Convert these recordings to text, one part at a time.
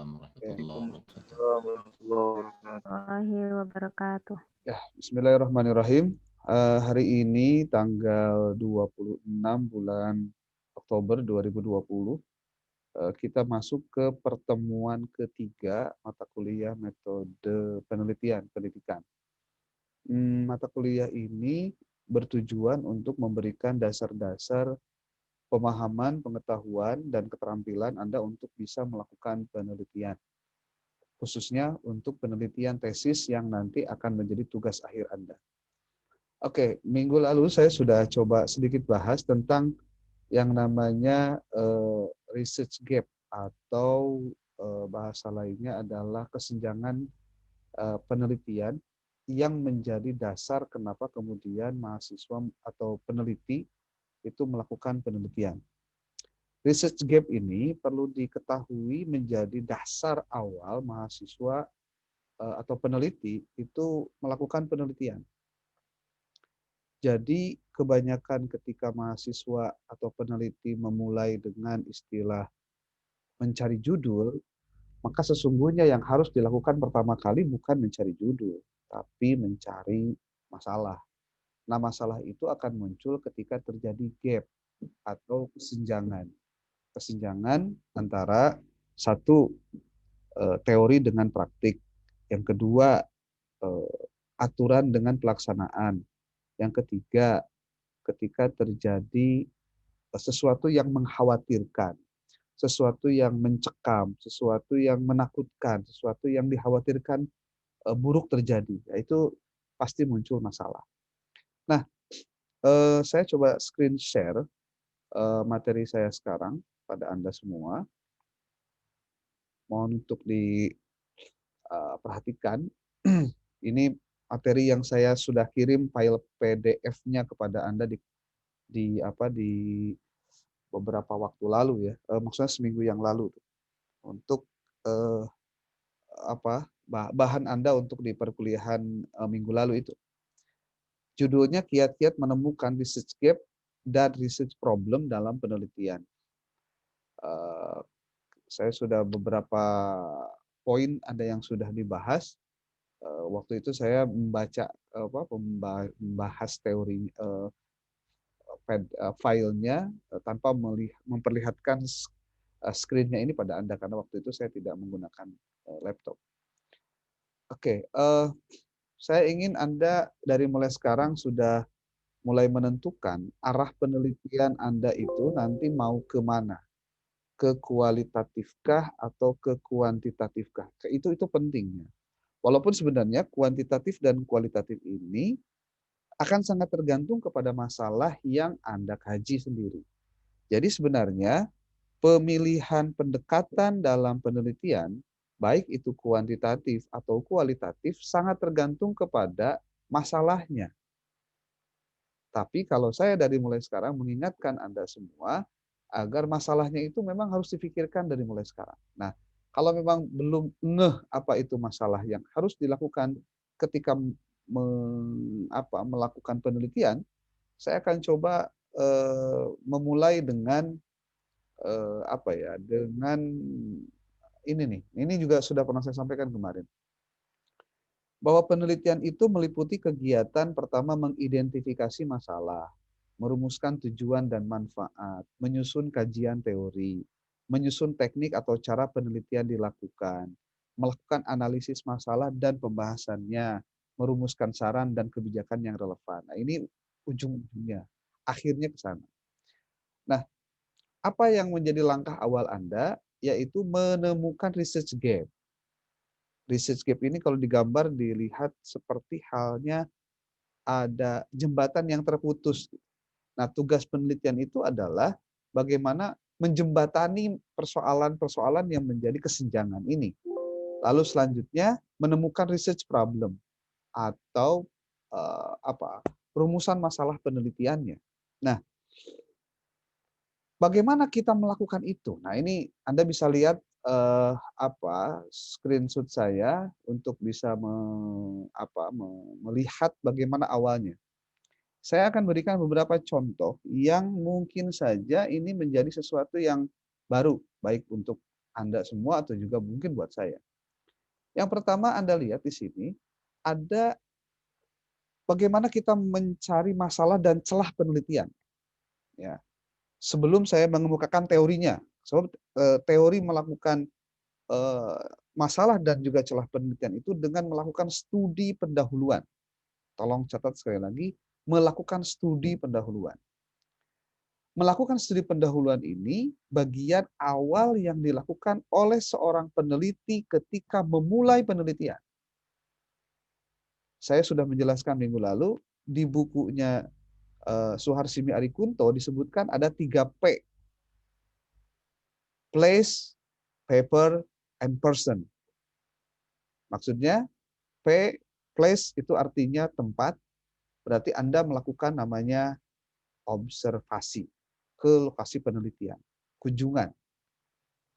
warahmatullahi wabarakatuh. Waalaikumsalam warahmatullahi wabarakatuh. Warahmatullahi wabarakatuh. Ya, Bismillahirrahmanirrahim. Hari ini tanggal 26 bulan Oktober 2020, kita masuk ke pertemuan ketiga mata kuliah metode pendidikan. Mata kuliah ini bertujuan untuk memberikan dasar-dasar pemahaman, pengetahuan, dan keterampilan Anda untuk bisa melakukan penelitian. Khususnya untuk penelitian tesis yang nanti akan menjadi tugas akhir Anda. Oke, minggu lalu saya sudah coba sedikit bahas tentang yang namanya research gap atau bahasa lainnya adalah kesenjangan penelitian yang menjadi dasar kenapa kemudian mahasiswa atau peneliti itu melakukan penelitian. Research gap ini perlu diketahui menjadi dasar awal mahasiswa atau peneliti itu melakukan penelitian. Jadi kebanyakan ketika mahasiswa atau peneliti memulai dengan istilah mencari judul, maka sesungguhnya yang harus dilakukan pertama kali bukan mencari judul, tapi mencari masalah. Nah, masalah itu akan muncul ketika terjadi gap atau kesenjangan. Kesenjangan antara satu teori dengan praktik, yang kedua aturan dengan pelaksanaan, yang ketiga ketika terjadi sesuatu yang mengkhawatirkan, sesuatu yang mencekam, sesuatu yang menakutkan, sesuatu yang dikhawatirkan buruk terjadi, yaitu pasti muncul masalah. Nah, saya coba screen share materi saya sekarang pada Anda semua. Mohon untuk diperhatikan. Ini materi yang saya sudah kirim file PDF-nya kepada Anda di beberapa waktu lalu ya, maksudnya seminggu yang lalu untuk bahan Anda untuk di perkuliahan minggu lalu itu. Judulnya kiat-kiat menemukan research gap dan research problem dalam penelitian. Saya sudah beberapa poin ada yang sudah dibahas. Waktu itu saya membahas teori filenya tanpa memperlihatkan screen-nya ini pada Anda karena waktu itu saya tidak menggunakan laptop. Oke, saya ingin Anda dari mulai sekarang sudah mulai menentukan arah penelitian Anda itu nanti mau ke mana. Ke kualitatifkah atau ke kuantitatifkah? Itu pentingnya. Walaupun sebenarnya kuantitatif dan kualitatif ini akan sangat tergantung kepada masalah yang Anda kaji sendiri. Jadi sebenarnya pemilihan pendekatan dalam penelitian, baik itu kuantitatif atau kualitatif, sangat tergantung kepada masalahnya. Tapi kalau saya dari mulai sekarang mengingatkan Anda semua, agar masalahnya itu memang harus dipikirkan dari mulai sekarang. Nah, kalau memang belum ngeh apa itu masalah yang harus dilakukan ketika melakukan penelitian, saya akan coba memulai dengan dengan ini nih. Ini juga sudah pernah saya sampaikan kemarin. Bahwa penelitian itu meliputi kegiatan pertama mengidentifikasi masalah, merumuskan tujuan dan manfaat, menyusun kajian teori, menyusun teknik atau cara penelitian dilakukan, melakukan analisis masalah dan pembahasannya, merumuskan saran dan kebijakan yang relevan. Nah, ini ujung-ujungnya, akhirnya ke sana. Nah, apa yang menjadi langkah awal Anda? Yaitu menemukan research gap. Research gap ini kalau digambar dilihat seperti halnya ada jembatan yang terputus. Nah, tugas penelitian itu adalah bagaimana menjembatani persoalan-persoalan yang menjadi kesenjangan ini. Lalu selanjutnya menemukan research problem atau rumusan masalah penelitiannya. Nah, bagaimana kita melakukan itu? Nah, ini Anda bisa lihat screenshot saya untuk bisa melihat bagaimana awalnya. Saya akan berikan beberapa contoh yang mungkin saja ini menjadi sesuatu yang baru, baik untuk Anda semua atau juga mungkin buat saya. Yang pertama Anda lihat di sini, ada bagaimana kita mencari masalah dan celah penelitian. Ya. Sebelum saya mengemukakan teorinya, sebab teori melakukan masalah dan juga celah penelitian itu dengan melakukan studi pendahuluan. Tolong catat sekali lagi, melakukan studi pendahuluan. Melakukan studi pendahuluan ini bagian awal yang dilakukan oleh seorang peneliti ketika memulai penelitian. Saya sudah menjelaskan minggu lalu di bukunya Suharsimi Arikunto disebutkan ada 3P. Place, paper, and person. Maksudnya P, place itu artinya tempat, berarti Anda melakukan namanya observasi ke lokasi penelitian, kunjungan.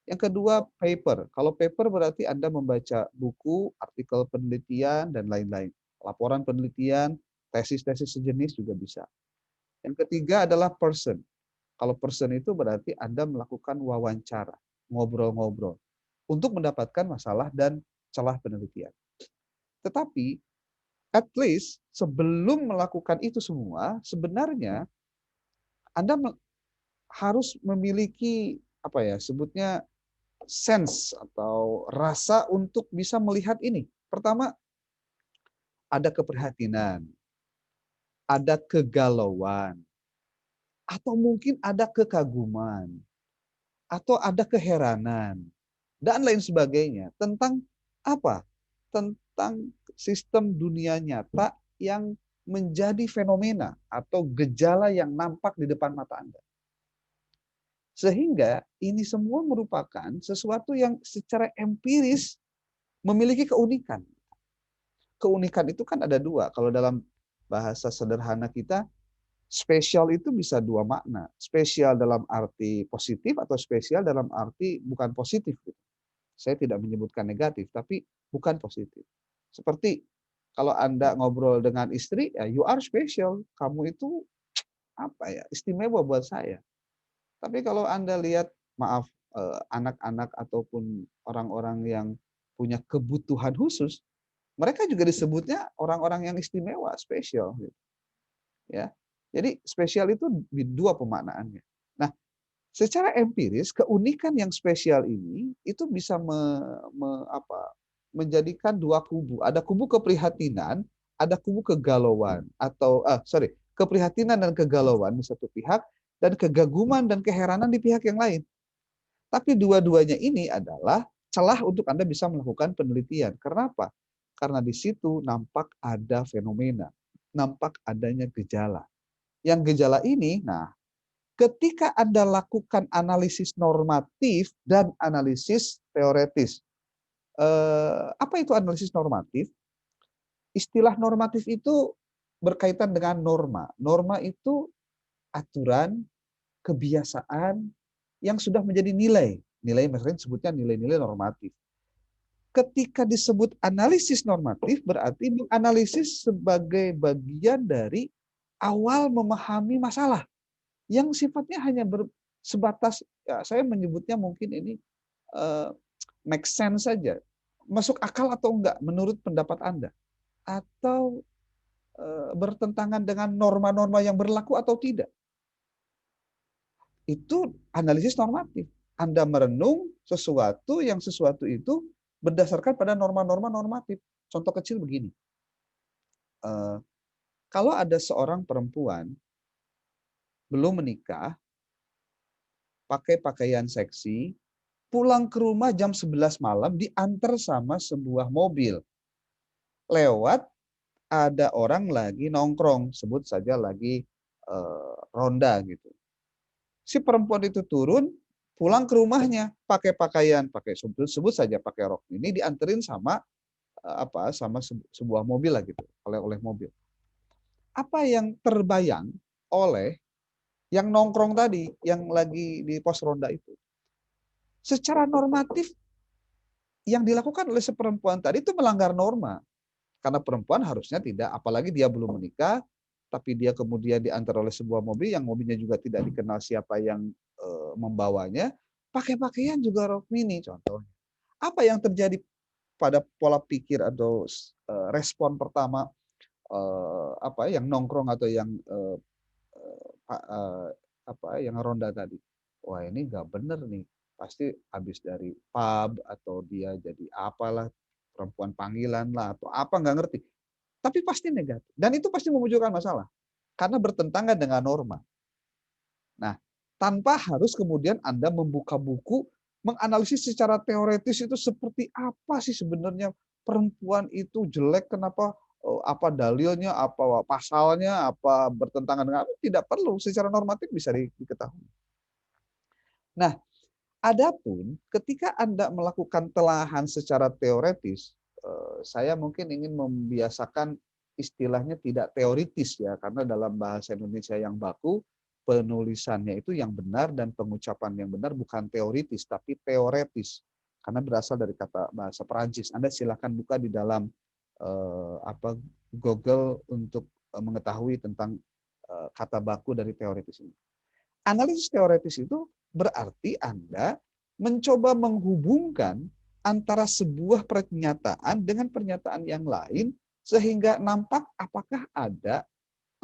Yang kedua, paper. Kalau paper berarti Anda membaca buku, artikel penelitian, dan lain-lain. Laporan penelitian, tesis-tesis sejenis juga bisa. Yang ketiga adalah person. Kalau person itu berarti Anda melakukan wawancara, ngobrol-ngobrol, untuk mendapatkan masalah dan celah penelitian. Tetapi, at least sebelum melakukan itu semua, sebenarnya Anda harus memiliki apa ya, sebutnya sense atau rasa untuk bisa melihat ini. Pertama, ada keprihatinan, ada kegalauan, atau mungkin ada kekaguman, atau ada keheranan, dan lain sebagainya. Tentang apa? Tentang sistem dunia nyata yang menjadi fenomena atau gejala yang nampak di depan mata Anda. Sehingga ini semua merupakan sesuatu yang secara empiris memiliki keunikan. Keunikan itu kan ada dua. Kalau dalam bahasa sederhana kita, spesial itu bisa dua makna. Spesial dalam arti positif atau spesial dalam arti bukan positif. Saya tidak menyebutkan negatif, tapi bukan positif. Seperti kalau Anda ngobrol dengan istri, ya you are special. Kamu itu apa ya, istimewa buat saya. Tapi kalau Anda lihat, maaf, anak-anak ataupun orang-orang yang punya kebutuhan khusus, mereka juga disebutnya orang-orang yang istimewa, spesial. Gitu. Ya, jadi spesial itu dua pemaknaannya. Nah, secara empiris keunikan yang spesial ini itu bisa menjadikan dua kubu. Ada kubu keprihatinan, ada kubu kegalauan atau keprihatinan dan kegalauan di satu pihak dan kegaguman dan keheranan di pihak yang lain. Tapi dua-duanya ini adalah celah untuk Anda bisa melakukan penelitian. Kenapa? Karena di situ nampak ada fenomena, nampak adanya gejala. Yang gejala ini, nah, ketika Anda lakukan analisis normatif dan analisis teoretis. Apa itu analisis normatif? Istilah normatif itu berkaitan dengan norma. Norma itu aturan, kebiasaan yang sudah menjadi nilai. Nilai maksudnya disebutnya nilai-nilai normatif. Ketika disebut analisis normatif berarti menganalisis sebagai bagian dari awal memahami masalah yang sifatnya hanya sebatas, ya, saya menyebutnya mungkin ini make sense saja, masuk akal atau enggak menurut pendapat Anda, atau bertentangan dengan norma-norma yang berlaku atau tidak. Itu analisis normatif. Anda merenung sesuatu itu berdasarkan pada norma-norma normatif. Contoh kecil begini. Kalau ada seorang perempuan belum menikah, pakai pakaian seksi, pulang ke rumah jam 11 malam diantar sama sebuah mobil. Lewat ada orang lagi nongkrong, sebut saja lagi ronda gitu. Si perempuan itu turun, pulang ke rumahnya, pakai pakaian, sebut saja pakai rok ini, dianterin sama sama sebuah mobil lah gitu, oleh mobil. Apa yang terbayang oleh yang nongkrong tadi, yang lagi di pos ronda itu? Secara normatif yang dilakukan oleh si perempuan tadi itu melanggar norma. Karena perempuan harusnya tidak, apalagi dia belum menikah, tapi dia kemudian diantar oleh sebuah mobil yang mobilnya juga tidak dikenal siapa yang membawanya. pakai pakaian juga rok mini contohnya. Apa yang terjadi pada pola pikir atau respon pertama apa yang nongkrong atau yang apa yang ronda tadi? Wah ini nggak bener nih, pasti habis dari pub atau dia jadi apalah perempuan panggilan lah atau apa nggak ngerti. Tapi pasti negatif dan itu pasti memunculkan masalah karena bertentangan dengan norma. Nah, tanpa harus kemudian Anda membuka buku, menganalisis secara teoretis itu seperti apa sih sebenarnya perempuan itu jelek, kenapa, apa dalilnya, apa pasalnya, apa bertentangan dengan apa, tidak perlu, secara normatif bisa diketahui. Nah, adapun ketika Anda melakukan telahan secara teoretis, saya mungkin ingin membiasakan istilahnya tidak teoritis ya, karena dalam bahasa Indonesia yang baku, penulisannya itu yang benar dan pengucapan yang benar bukan teoritis, tapi teoretis. Karena berasal dari kata bahasa Perancis. Anda silakan buka di dalam apa Google untuk mengetahui tentang kata baku dari teoritis ini. Analisis teoritis itu berarti Anda mencoba menghubungkan antara sebuah pernyataan dengan pernyataan yang lain sehingga nampak apakah ada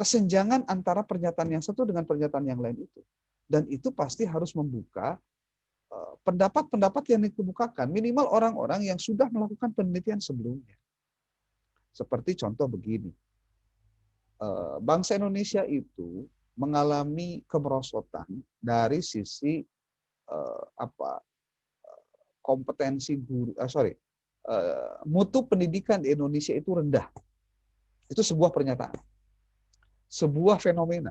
kesenjangan antara pernyataan yang satu dengan pernyataan yang lain itu. Dan itu pasti harus membuka pendapat-pendapat yang dikemukakan minimal orang-orang yang sudah melakukan penelitian sebelumnya. Seperti contoh begini, bangsa Indonesia itu mengalami kemerosotan dari sisi apa kompetensi guru, mutu pendidikan di Indonesia itu rendah. Itu sebuah pernyataan, sebuah fenomena,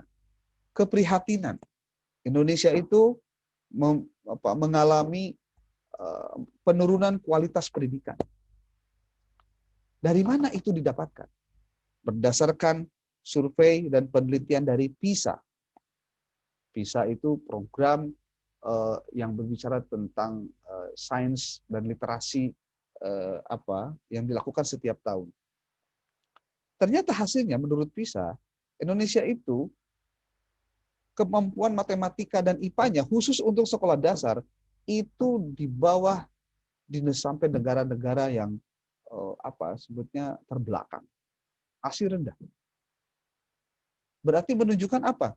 keprihatinan. Indonesia itu mengalami penurunan kualitas pendidikan. Dari mana itu didapatkan? Berdasarkan survei dan penelitian dari PISA. PISA itu program yang berbicara tentang sains dan literasi yang dilakukan setiap tahun. Ternyata hasilnya menurut PISA, Indonesia itu kemampuan matematika dan IPA-nya khusus untuk sekolah dasar itu di bawah sampai negara-negara yang sebutnya terbelakang, masih rendah. Berarti menunjukkan apa?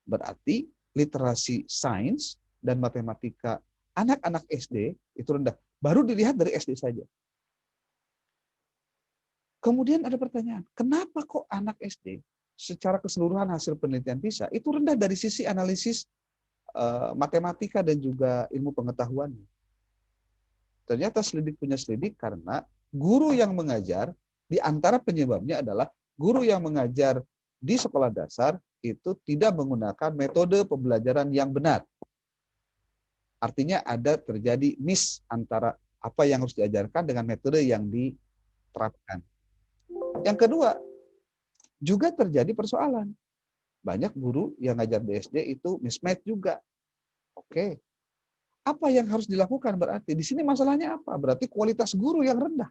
Berarti literasi sains dan matematika anak-anak SD itu rendah. Baru dilihat dari SD saja. Kemudian ada pertanyaan, kenapa kok anak SD secara keseluruhan hasil penelitian PISA itu rendah dari sisi analisis matematika dan juga ilmu pengetahuannya? Ternyata selidik punya selidik karena guru yang mengajar, di antara penyebabnya adalah guru yang mengajar di sekolah dasar itu tidak menggunakan metode pembelajaran yang benar. Artinya ada terjadi miss antara apa yang harus diajarkan dengan metode yang diterapkan. Yang kedua, juga terjadi persoalan. Banyak guru yang ngajar di SD itu mismatch juga. Oke. Apa yang harus dilakukan berarti? Di sini masalahnya apa? Berarti kualitas guru yang rendah.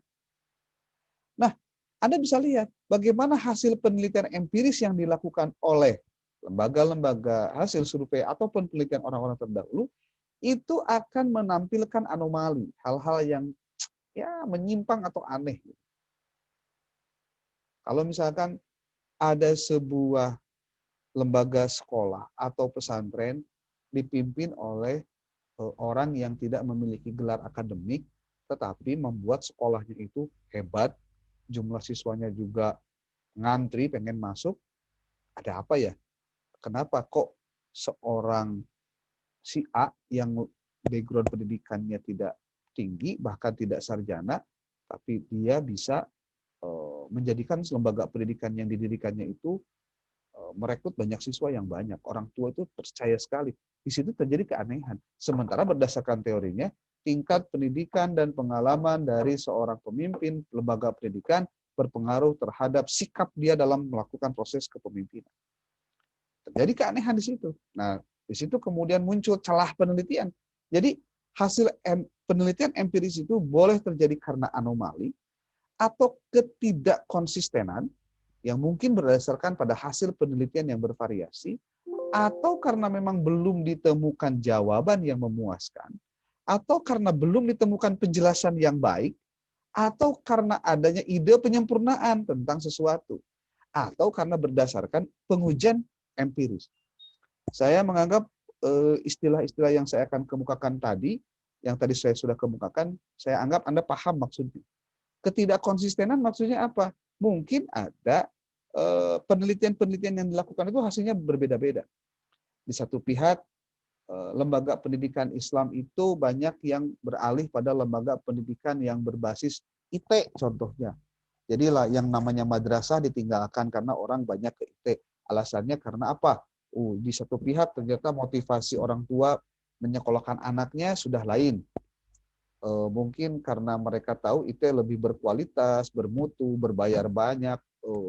Nah, Anda bisa lihat bagaimana hasil penelitian empiris yang dilakukan oleh lembaga-lembaga hasil survei ataupun penelitian orang-orang terdahulu itu akan menampilkan anomali, hal-hal yang menyimpang atau aneh. Kalau misalkan ada sebuah lembaga sekolah atau pesantren dipimpin oleh orang yang tidak memiliki gelar akademik, tetapi membuat sekolahnya itu hebat, jumlah siswanya juga ngantri pengen masuk, ada apa ya? Kenapa kok seorang si A yang background pendidikannya tidak tinggi, bahkan tidak sarjana, tapi dia bisa menjadikan lembaga pendidikan yang didirikannya itu merekrut banyak siswa yang banyak. Orang tua itu percaya sekali. Di situ terjadi keanehan. Sementara berdasarkan teorinya, tingkat pendidikan dan pengalaman dari seorang pemimpin lembaga pendidikan berpengaruh terhadap sikap dia dalam melakukan proses kepemimpinan. Terjadi keanehan di situ. Nah, di situ kemudian muncul celah penelitian. Jadi hasil penelitian empiris itu boleh terjadi karena anomali atau ketidakkonsistenan yang mungkin berdasarkan pada hasil penelitian yang bervariasi, atau karena memang belum ditemukan jawaban yang memuaskan, atau karena belum ditemukan penjelasan yang baik, atau karena adanya ide penyempurnaan tentang sesuatu, atau karena berdasarkan pengujian empiris. Saya menganggap istilah-istilah yang saya akan kemukakan tadi, yang tadi saya sudah kemukakan, saya anggap Anda paham maksudnya. Ketidakkonsistenan maksudnya apa? Mungkin ada penelitian-penelitian yang dilakukan itu hasilnya berbeda-beda. Di satu pihak, lembaga pendidikan Islam itu banyak yang beralih pada lembaga pendidikan yang berbasis IT contohnya. Jadilah yang namanya madrasah ditinggalkan karena orang banyak ke IT. Alasannya karena apa? Di satu pihak ternyata motivasi orang tua menyekolahkan anaknya sudah lain. Mungkin karena mereka tahu IT lebih berkualitas, bermutu, berbayar banyak,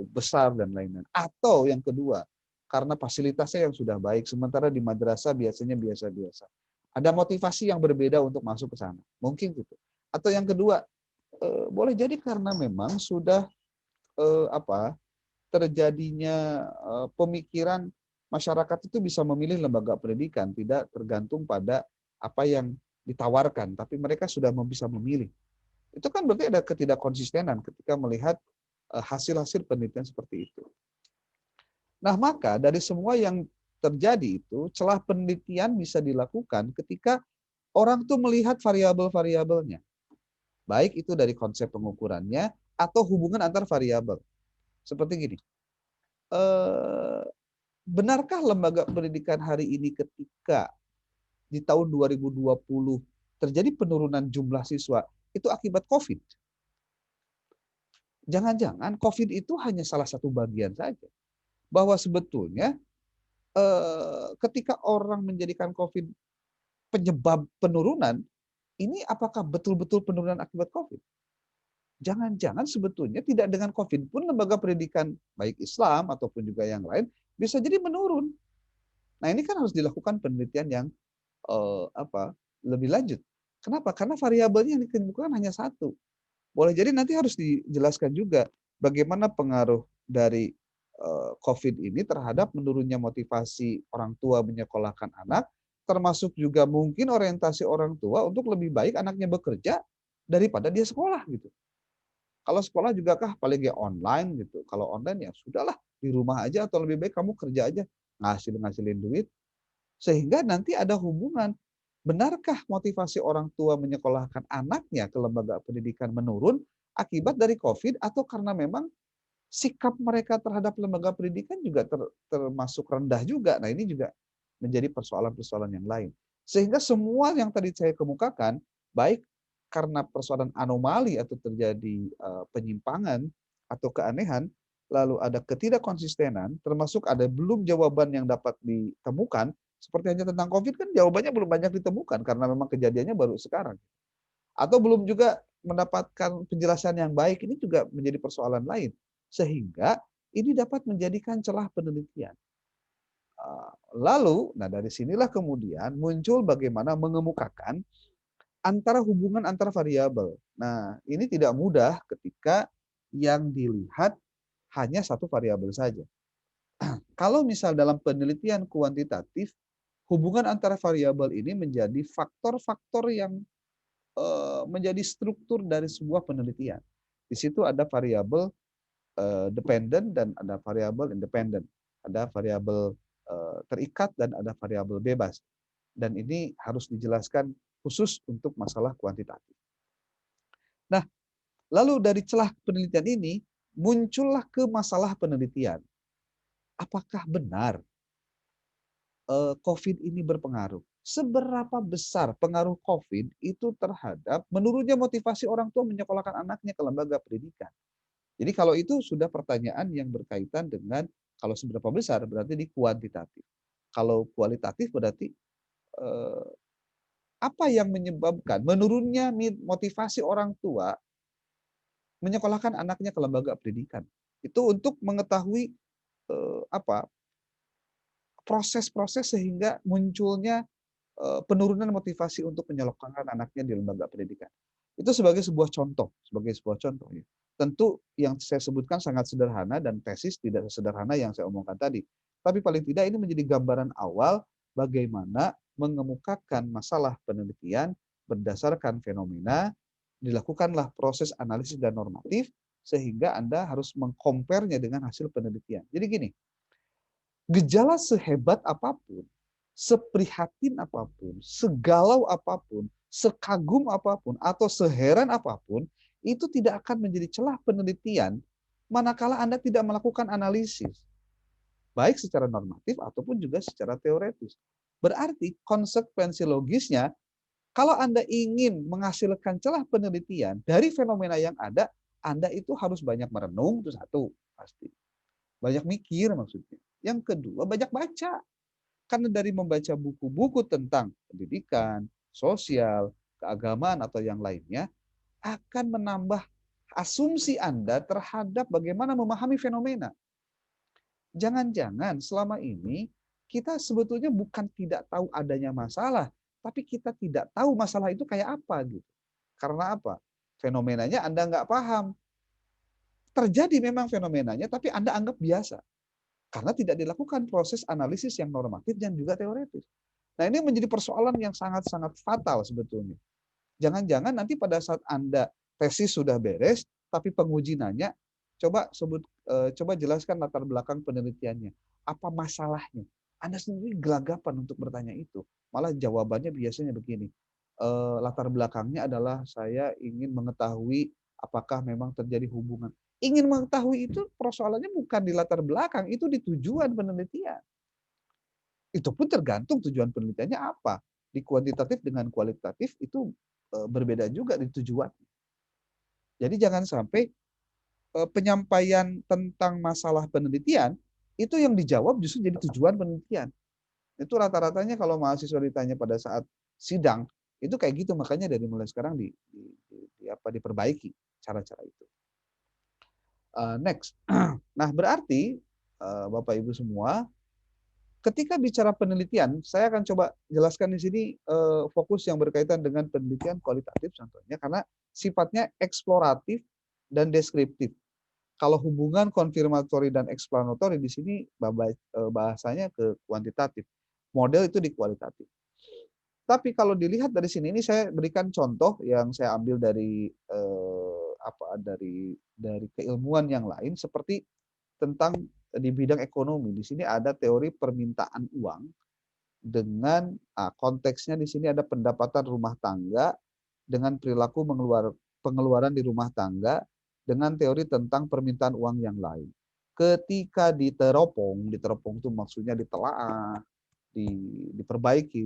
besar dan lain-lain. Atau yang kedua, karena fasilitasnya yang sudah baik, sementara di madrasah biasanya biasa-biasa. Ada motivasi yang berbeda untuk masuk ke sana. Mungkin gitu. Atau yang kedua, boleh jadi karena memang sudah terjadinya pemikiran masyarakat itu bisa memilih lembaga pendidikan, tidak tergantung pada apa yang ditawarkan, tapi mereka sudah bisa memilih. Itu kan berarti ada ketidakkonsistenan ketika melihat hasil-hasil penelitian seperti itu. Nah, maka dari semua yang terjadi itu, celah penelitian bisa dilakukan ketika orang tuh melihat variabel-variabelnya. Baik itu dari konsep pengukurannya atau hubungan antar variabel. Seperti gini, benarkah lembaga pendidikan hari ini ketika di tahun 2020 terjadi penurunan jumlah siswa itu akibat COVID? Jangan-jangan COVID itu hanya salah satu bagian saja. Bahwa sebetulnya ketika orang menjadikan COVID penyebab penurunan, ini apakah betul-betul penurunan akibat COVID? Jangan-jangan sebetulnya tidak dengan COVID pun lembaga pendidikan baik Islam ataupun juga yang lain bisa jadi menurun. Nah, ini kan harus dilakukan penelitian yang lebih lanjut. Kenapa? Karena variabelnya yang ditemukan hanya satu. Boleh jadi nanti harus dijelaskan juga bagaimana pengaruh dari COVID ini terhadap menurunnya motivasi orang tua menyekolahkan anak, termasuk juga mungkin orientasi orang tua untuk lebih baik anaknya bekerja daripada dia sekolah gitu. Kalau sekolah juga kah paling ya online gitu. Kalau online ya sudahlah di rumah aja atau lebih baik kamu kerja aja ngasilin duit. Sehingga nanti ada hubungan. Benarkah motivasi orang tua menyekolahkan anaknya ke lembaga pendidikan menurun akibat dari COVID atau karena memang sikap mereka terhadap lembaga pendidikan juga termasuk rendah juga. Nah, ini juga menjadi persoalan-persoalan yang lain. Sehingga semua yang tadi saya kemukakan, baik karena persoalan anomali atau terjadi penyimpangan atau keanehan, lalu ada ketidakkonsistenan, termasuk ada belum jawaban yang dapat ditemukan, seperti hanya tentang COVID kan jawabannya belum banyak ditemukan karena memang kejadiannya baru sekarang. Atau belum juga mendapatkan penjelasan yang baik, ini juga menjadi persoalan lain. Sehingga ini dapat menjadikan celah penelitian. Lalu, nah dari sinilah kemudian muncul bagaimana mengemukakan antara hubungan antar variabel. Nah, ini tidak mudah ketika yang dilihat hanya satu variabel saja. Kalau misal dalam penelitian kuantitatif, hubungan antara variabel ini menjadi faktor-faktor yang menjadi struktur dari sebuah penelitian. Di situ ada variabel dependent dan ada variabel independent. Ada variabel terikat dan ada variabel bebas. Dan ini harus dijelaskan khusus untuk masalah kuantitatif. Nah, lalu dari celah penelitian ini muncullah ke masalah penelitian. Apakah benar COVID ini berpengaruh? Seberapa besar pengaruh COVID itu terhadap menurunnya motivasi orang tua menyekolahkan anaknya ke lembaga pendidikan? Jadi kalau itu sudah pertanyaan yang berkaitan dengan kalau seberapa besar berarti di kuantitatif. Kalau kualitatif berarti apa yang menyebabkan menurunnya motivasi orang tua menyekolahkan anaknya ke lembaga pendidikan. Itu untuk mengetahui proses-proses sehingga munculnya penurunan motivasi untuk menyelokkan anaknya di lembaga pendidikan. Itu sebagai sebuah contoh, ya. Tentu yang saya sebutkan sangat sederhana dan tesis tidak sesederhana yang saya omongkan tadi. Tapi paling tidak ini menjadi gambaran awal bagaimana mengemukakan masalah penelitian berdasarkan fenomena, dilakukanlah proses analisis dan normatif, sehingga Anda harus mengcompare-nya dengan hasil penelitian. Jadi gini, gejala sehebat apapun, seprihatin apapun, segalau apapun, sekagum apapun, atau seheran apapun, itu tidak akan menjadi celah penelitian manakala Anda tidak melakukan analisis, baik secara normatif ataupun juga secara teoretis. Berarti konsekuensi logisnya, kalau Anda ingin menghasilkan celah penelitian dari fenomena yang ada, Anda itu harus banyak merenung, itu satu, pasti. Banyak mikir maksudnya. Yang kedua, banyak baca. Karena dari membaca buku-buku tentang pendidikan, sosial, keagamaan, atau yang lainnya, akan menambah asumsi Anda terhadap bagaimana memahami fenomena. Jangan-jangan selama ini kita sebetulnya bukan tidak tahu adanya masalah, tapi kita tidak tahu masalah itu kayak apa gitu. Karena apa? Fenomenanya Anda nggak paham. Terjadi memang fenomenanya, tapi Anda anggap biasa. Karena tidak dilakukan proses analisis yang normatif dan juga teoretis. Nah, ini menjadi persoalan yang sangat-sangat fatal sebetulnya. Jangan-jangan nanti pada saat Anda tesis sudah beres, tapi penguji nanya, coba jelaskan latar belakang penelitiannya. Apa masalahnya? Anda sendiri gelagapan untuk bertanya itu. Malah jawabannya biasanya begini. Latar belakangnya adalah saya ingin mengetahui apakah memang terjadi hubungan. Ingin mengetahui itu persoalannya bukan di latar belakang, itu di tujuan penelitian. Itu pun tergantung tujuan penelitiannya apa. Di kuantitatif dengan kualitatif itu berbeda juga di tujuan. Jadi jangan sampai penyampaian tentang masalah penelitian itu yang dijawab justru jadi tujuan penelitian. Itu rata-ratanya kalau mahasiswa ditanya pada saat sidang itu kayak gitu, makanya dari mulai sekarang diperbaiki cara-cara itu. Next. Nah, berarti Bapak Ibu semua, ketika bicara penelitian, saya akan coba jelaskan di sini fokus yang berkaitan dengan penelitian kualitatif contohnya, karena sifatnya eksploratif dan deskriptif. Kalau hubungan konfirmatori dan eksplanatori di sini bahasanya ke kuantitatif. Model itu di kualitatif. Tapi kalau dilihat dari sini, ini saya berikan contoh yang saya ambil dari dari keilmuan yang lain, seperti tentang di bidang ekonomi. Di sini ada teori permintaan uang dengan konteksnya di sini ada pendapatan rumah tangga dengan perilaku pengeluaran di rumah tangga dengan teori tentang permintaan uang yang lain. Ketika diteropong itu maksudnya ditelaah, diperbaiki,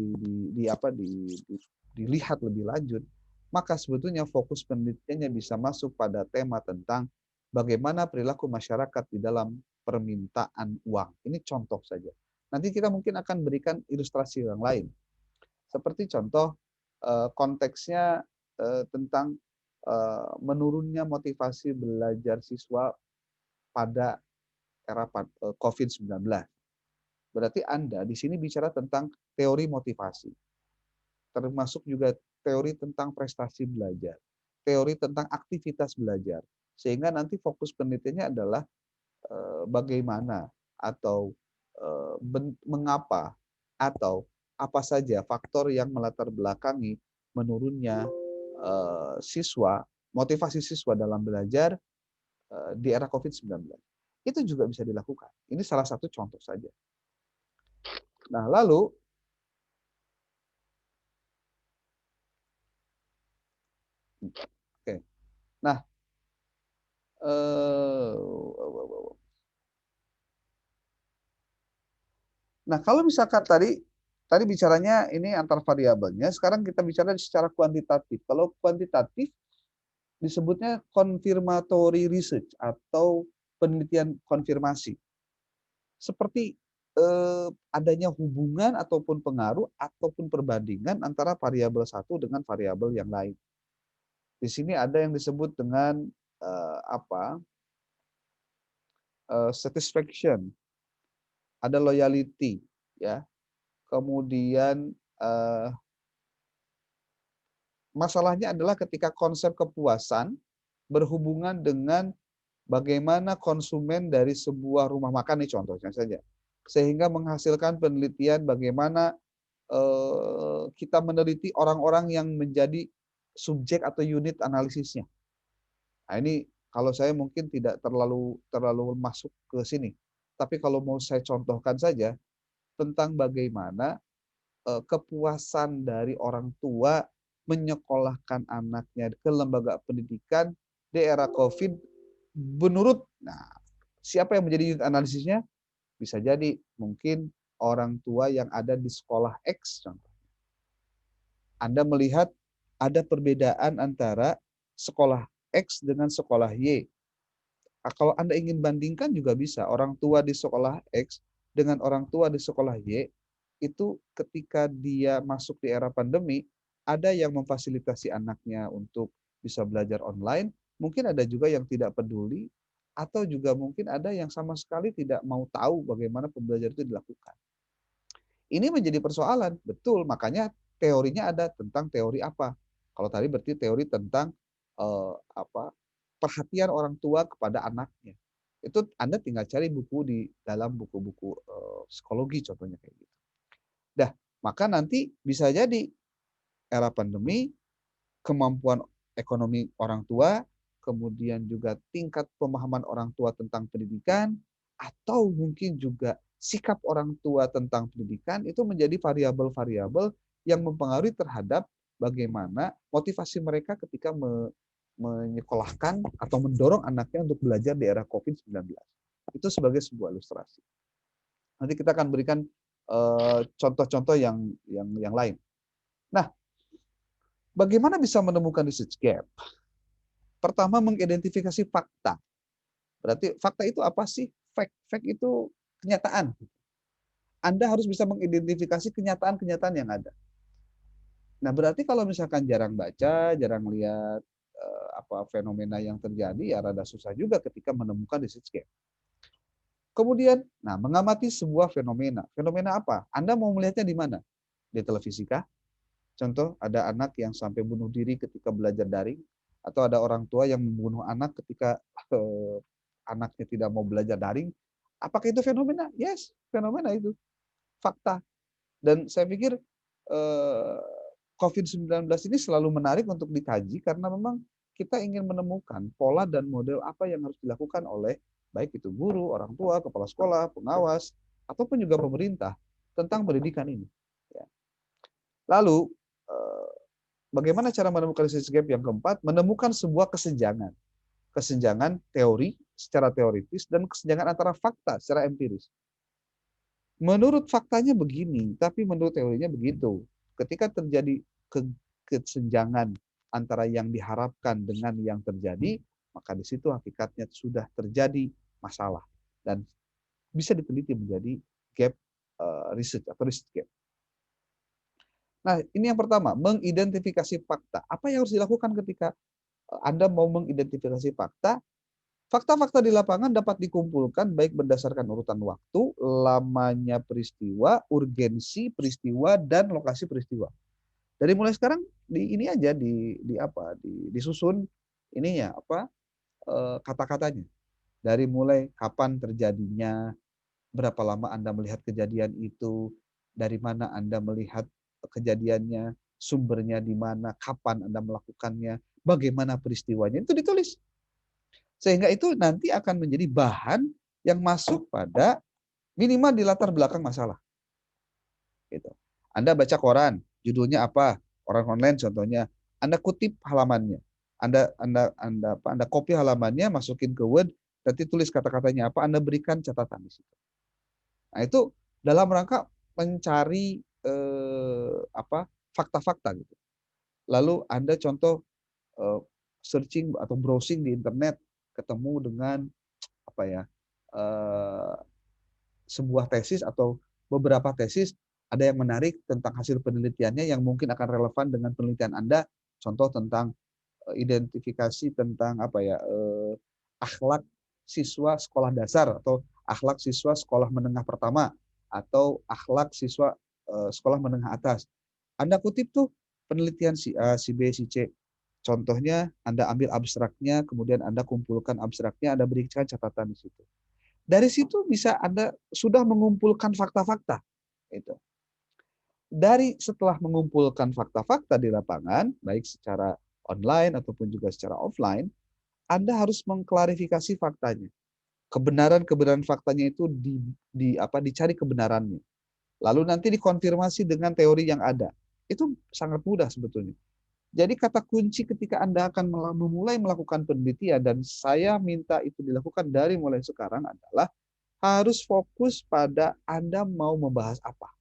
dilihat lebih lanjut, maka sebetulnya fokus penelitiannya bisa masuk pada tema tentang bagaimana perilaku masyarakat di dalam permintaan uang. Ini contoh saja. Nanti kita mungkin akan berikan ilustrasi yang lain. Seperti contoh konteksnya tentang menurunnya motivasi belajar siswa pada era COVID-19. Berarti Anda di sini bicara tentang teori motivasi. Termasuk juga teori tentang prestasi belajar, teori tentang aktivitas belajar. Sehingga nanti fokus penelitiannya adalah bagaimana atau mengapa atau apa saja faktor yang melatar belakangi menurunnya siswa, motivasi siswa dalam belajar di era COVID-19. Itu juga bisa dilakukan. Ini salah satu contoh saja. Nah, lalu oke. Nah, kalau misalkan tadi bicaranya ini antar variabelnya, sekarang kita bicara secara kuantitatif. Kalau kuantitatif disebutnya confirmatory research atau penelitian konfirmasi. Seperti adanya hubungan ataupun pengaruh ataupun perbandingan antara variabel satu dengan variabel yang lain. Di sini ada yang disebut dengan satisfaction, ada loyalty, ya. Kemudian masalahnya adalah ketika konsep kepuasan berhubungan dengan bagaimana konsumen dari sebuah rumah makan, nih contohnya saja, sehingga menghasilkan penelitian bagaimana kita meneliti orang-orang yang menjadi subjek atau unit analisisnya. Nah, ini kalau saya mungkin tidak terlalu masuk ke sini. Tapi kalau mau saya contohkan saja tentang bagaimana kepuasan dari orang tua menyekolahkan anaknya ke lembaga pendidikan di era COVID menurut siapa yang menjadi unit analisisnya? Bisa jadi mungkin orang tua yang ada di sekolah X contoh. Anda melihat ada perbedaan antara sekolah X dengan sekolah Y. Kalau Anda ingin bandingkan juga bisa, orang tua di sekolah X dengan orang tua di sekolah Y, itu ketika dia masuk di era pandemi, ada yang memfasilitasi anaknya untuk bisa belajar online, mungkin ada juga yang tidak peduli, atau juga mungkin ada yang sama sekali tidak mau tahu bagaimana pembelajaran itu dilakukan. Ini menjadi persoalan, betul. Makanya teorinya ada tentang teori apa. Kalau tadi berarti teori tentang perhatian orang tua kepada anaknya. Itu Anda tinggal cari buku di dalam buku-buku psikologi contohnya kayak gitu. Dah, maka nanti bisa jadi era pandemi, kemampuan ekonomi orang tua, kemudian juga tingkat pemahaman orang tua tentang pendidikan, atau mungkin juga sikap orang tua tentang pendidikan itu menjadi variabel-variabel yang mempengaruhi terhadap bagaimana motivasi mereka ketika menyekolahkan atau mendorong anaknya untuk belajar di era COVID-19. Itu sebagai sebuah ilustrasi. Nanti kita akan berikan contoh-contoh yang lain. Nah, bagaimana bisa menemukan research gap? Pertama, mengidentifikasi fakta. Berarti fakta itu apa sih? Fact itu kenyataan. Anda harus bisa mengidentifikasi kenyataan-kenyataan yang ada. Nah, berarti kalau misalkan jarang baca, jarang lihat fenomena yang terjadi, ya rada susah juga ketika menemukan research gap. Kemudian, mengamati sebuah fenomena. Fenomena apa? Anda mau melihatnya di mana? Di televisi kah? Contoh, ada anak yang sampai bunuh diri ketika belajar daring, atau ada orang tua yang membunuh anak ketika anaknya tidak mau belajar daring. Apakah itu fenomena? Yes, fenomena itu. Fakta. Dan saya pikir COVID-19 ini selalu menarik untuk dikaji karena memang kita ingin menemukan pola dan model apa yang harus dilakukan oleh baik itu guru, orang tua, kepala sekolah, pengawas, ataupun juga pemerintah tentang pendidikan ini. Ya. Lalu, bagaimana cara menemukan research gap yang keempat? Menemukan sebuah kesenjangan. Kesenjangan teori secara teoritis dan kesenjangan antara fakta secara empiris. Menurut faktanya begini, tapi menurut teorinya begitu. Ketika terjadi kesenjangan antara yang diharapkan dengan yang terjadi, maka di situ hakikatnya sudah terjadi masalah dan bisa diteliti menjadi gap research atau research gap. Nah, ini yang pertama, mengidentifikasi fakta. Apa yang harus dilakukan ketika Anda mau mengidentifikasi fakta? Fakta-fakta di lapangan dapat dikumpulkan baik berdasarkan urutan waktu, lamanya peristiwa, urgensi peristiwa, dan lokasi peristiwa. Dari mulai sekarang ini aja disusun ininya kata-katanya. Dari mulai kapan terjadinya, berapa lama Anda melihat kejadian itu, dari mana Anda melihat kejadiannya, sumbernya di mana, kapan Anda melakukannya, bagaimana peristiwanya, itu ditulis. Sehingga itu nanti akan menjadi bahan yang masuk pada minimal di latar belakang masalah. Gitu. Anda baca koran, judulnya apa? Koran online contohnya. Anda kutip halamannya. Anda copy halamannya, masukin ke Word, nanti tulis kata-katanya apa, Anda berikan catatan di situ. Nah, itu dalam rangka mencari fakta-fakta gitu. Lalu Anda contoh searching atau browsing di internet, ketemu dengan sebuah tesis atau beberapa tesis, ada yang menarik tentang hasil penelitiannya yang mungkin akan relevan dengan penelitian Anda. Contoh tentang identifikasi tentang akhlak siswa sekolah dasar atau akhlak siswa sekolah menengah pertama atau akhlak siswa sekolah menengah atas. Anda kutip tuh penelitian si A, si B, si C. Contohnya Anda ambil abstraknya, kemudian Anda kumpulkan abstraknya, Anda berikan catatan di situ. Dari situ bisa Anda sudah mengumpulkan fakta-fakta. Itu. dari setelah mengumpulkan fakta-fakta di lapangan, baik secara online ataupun juga secara offline, Anda harus mengklarifikasi faktanya. Kebenaran-kebenaran faktanya itu dicari kebenarannya. Lalu nanti dikonfirmasi dengan teori yang ada. Itu sangat mudah sebetulnya. Jadi kata kunci ketika Anda akan memulai melakukan penelitian, dan saya minta itu dilakukan dari mulai sekarang, adalah harus fokus pada Anda mau membahas apa.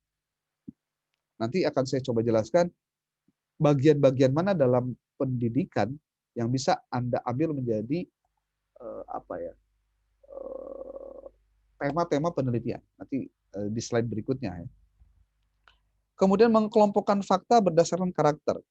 Nanti akan saya coba jelaskan bagian-bagian mana dalam pendidikan yang bisa Anda ambil menjadi tema-tema penelitian. Nanti di slide berikutnya ya. Kemudian mengkelompokkan fakta berdasarkan karakter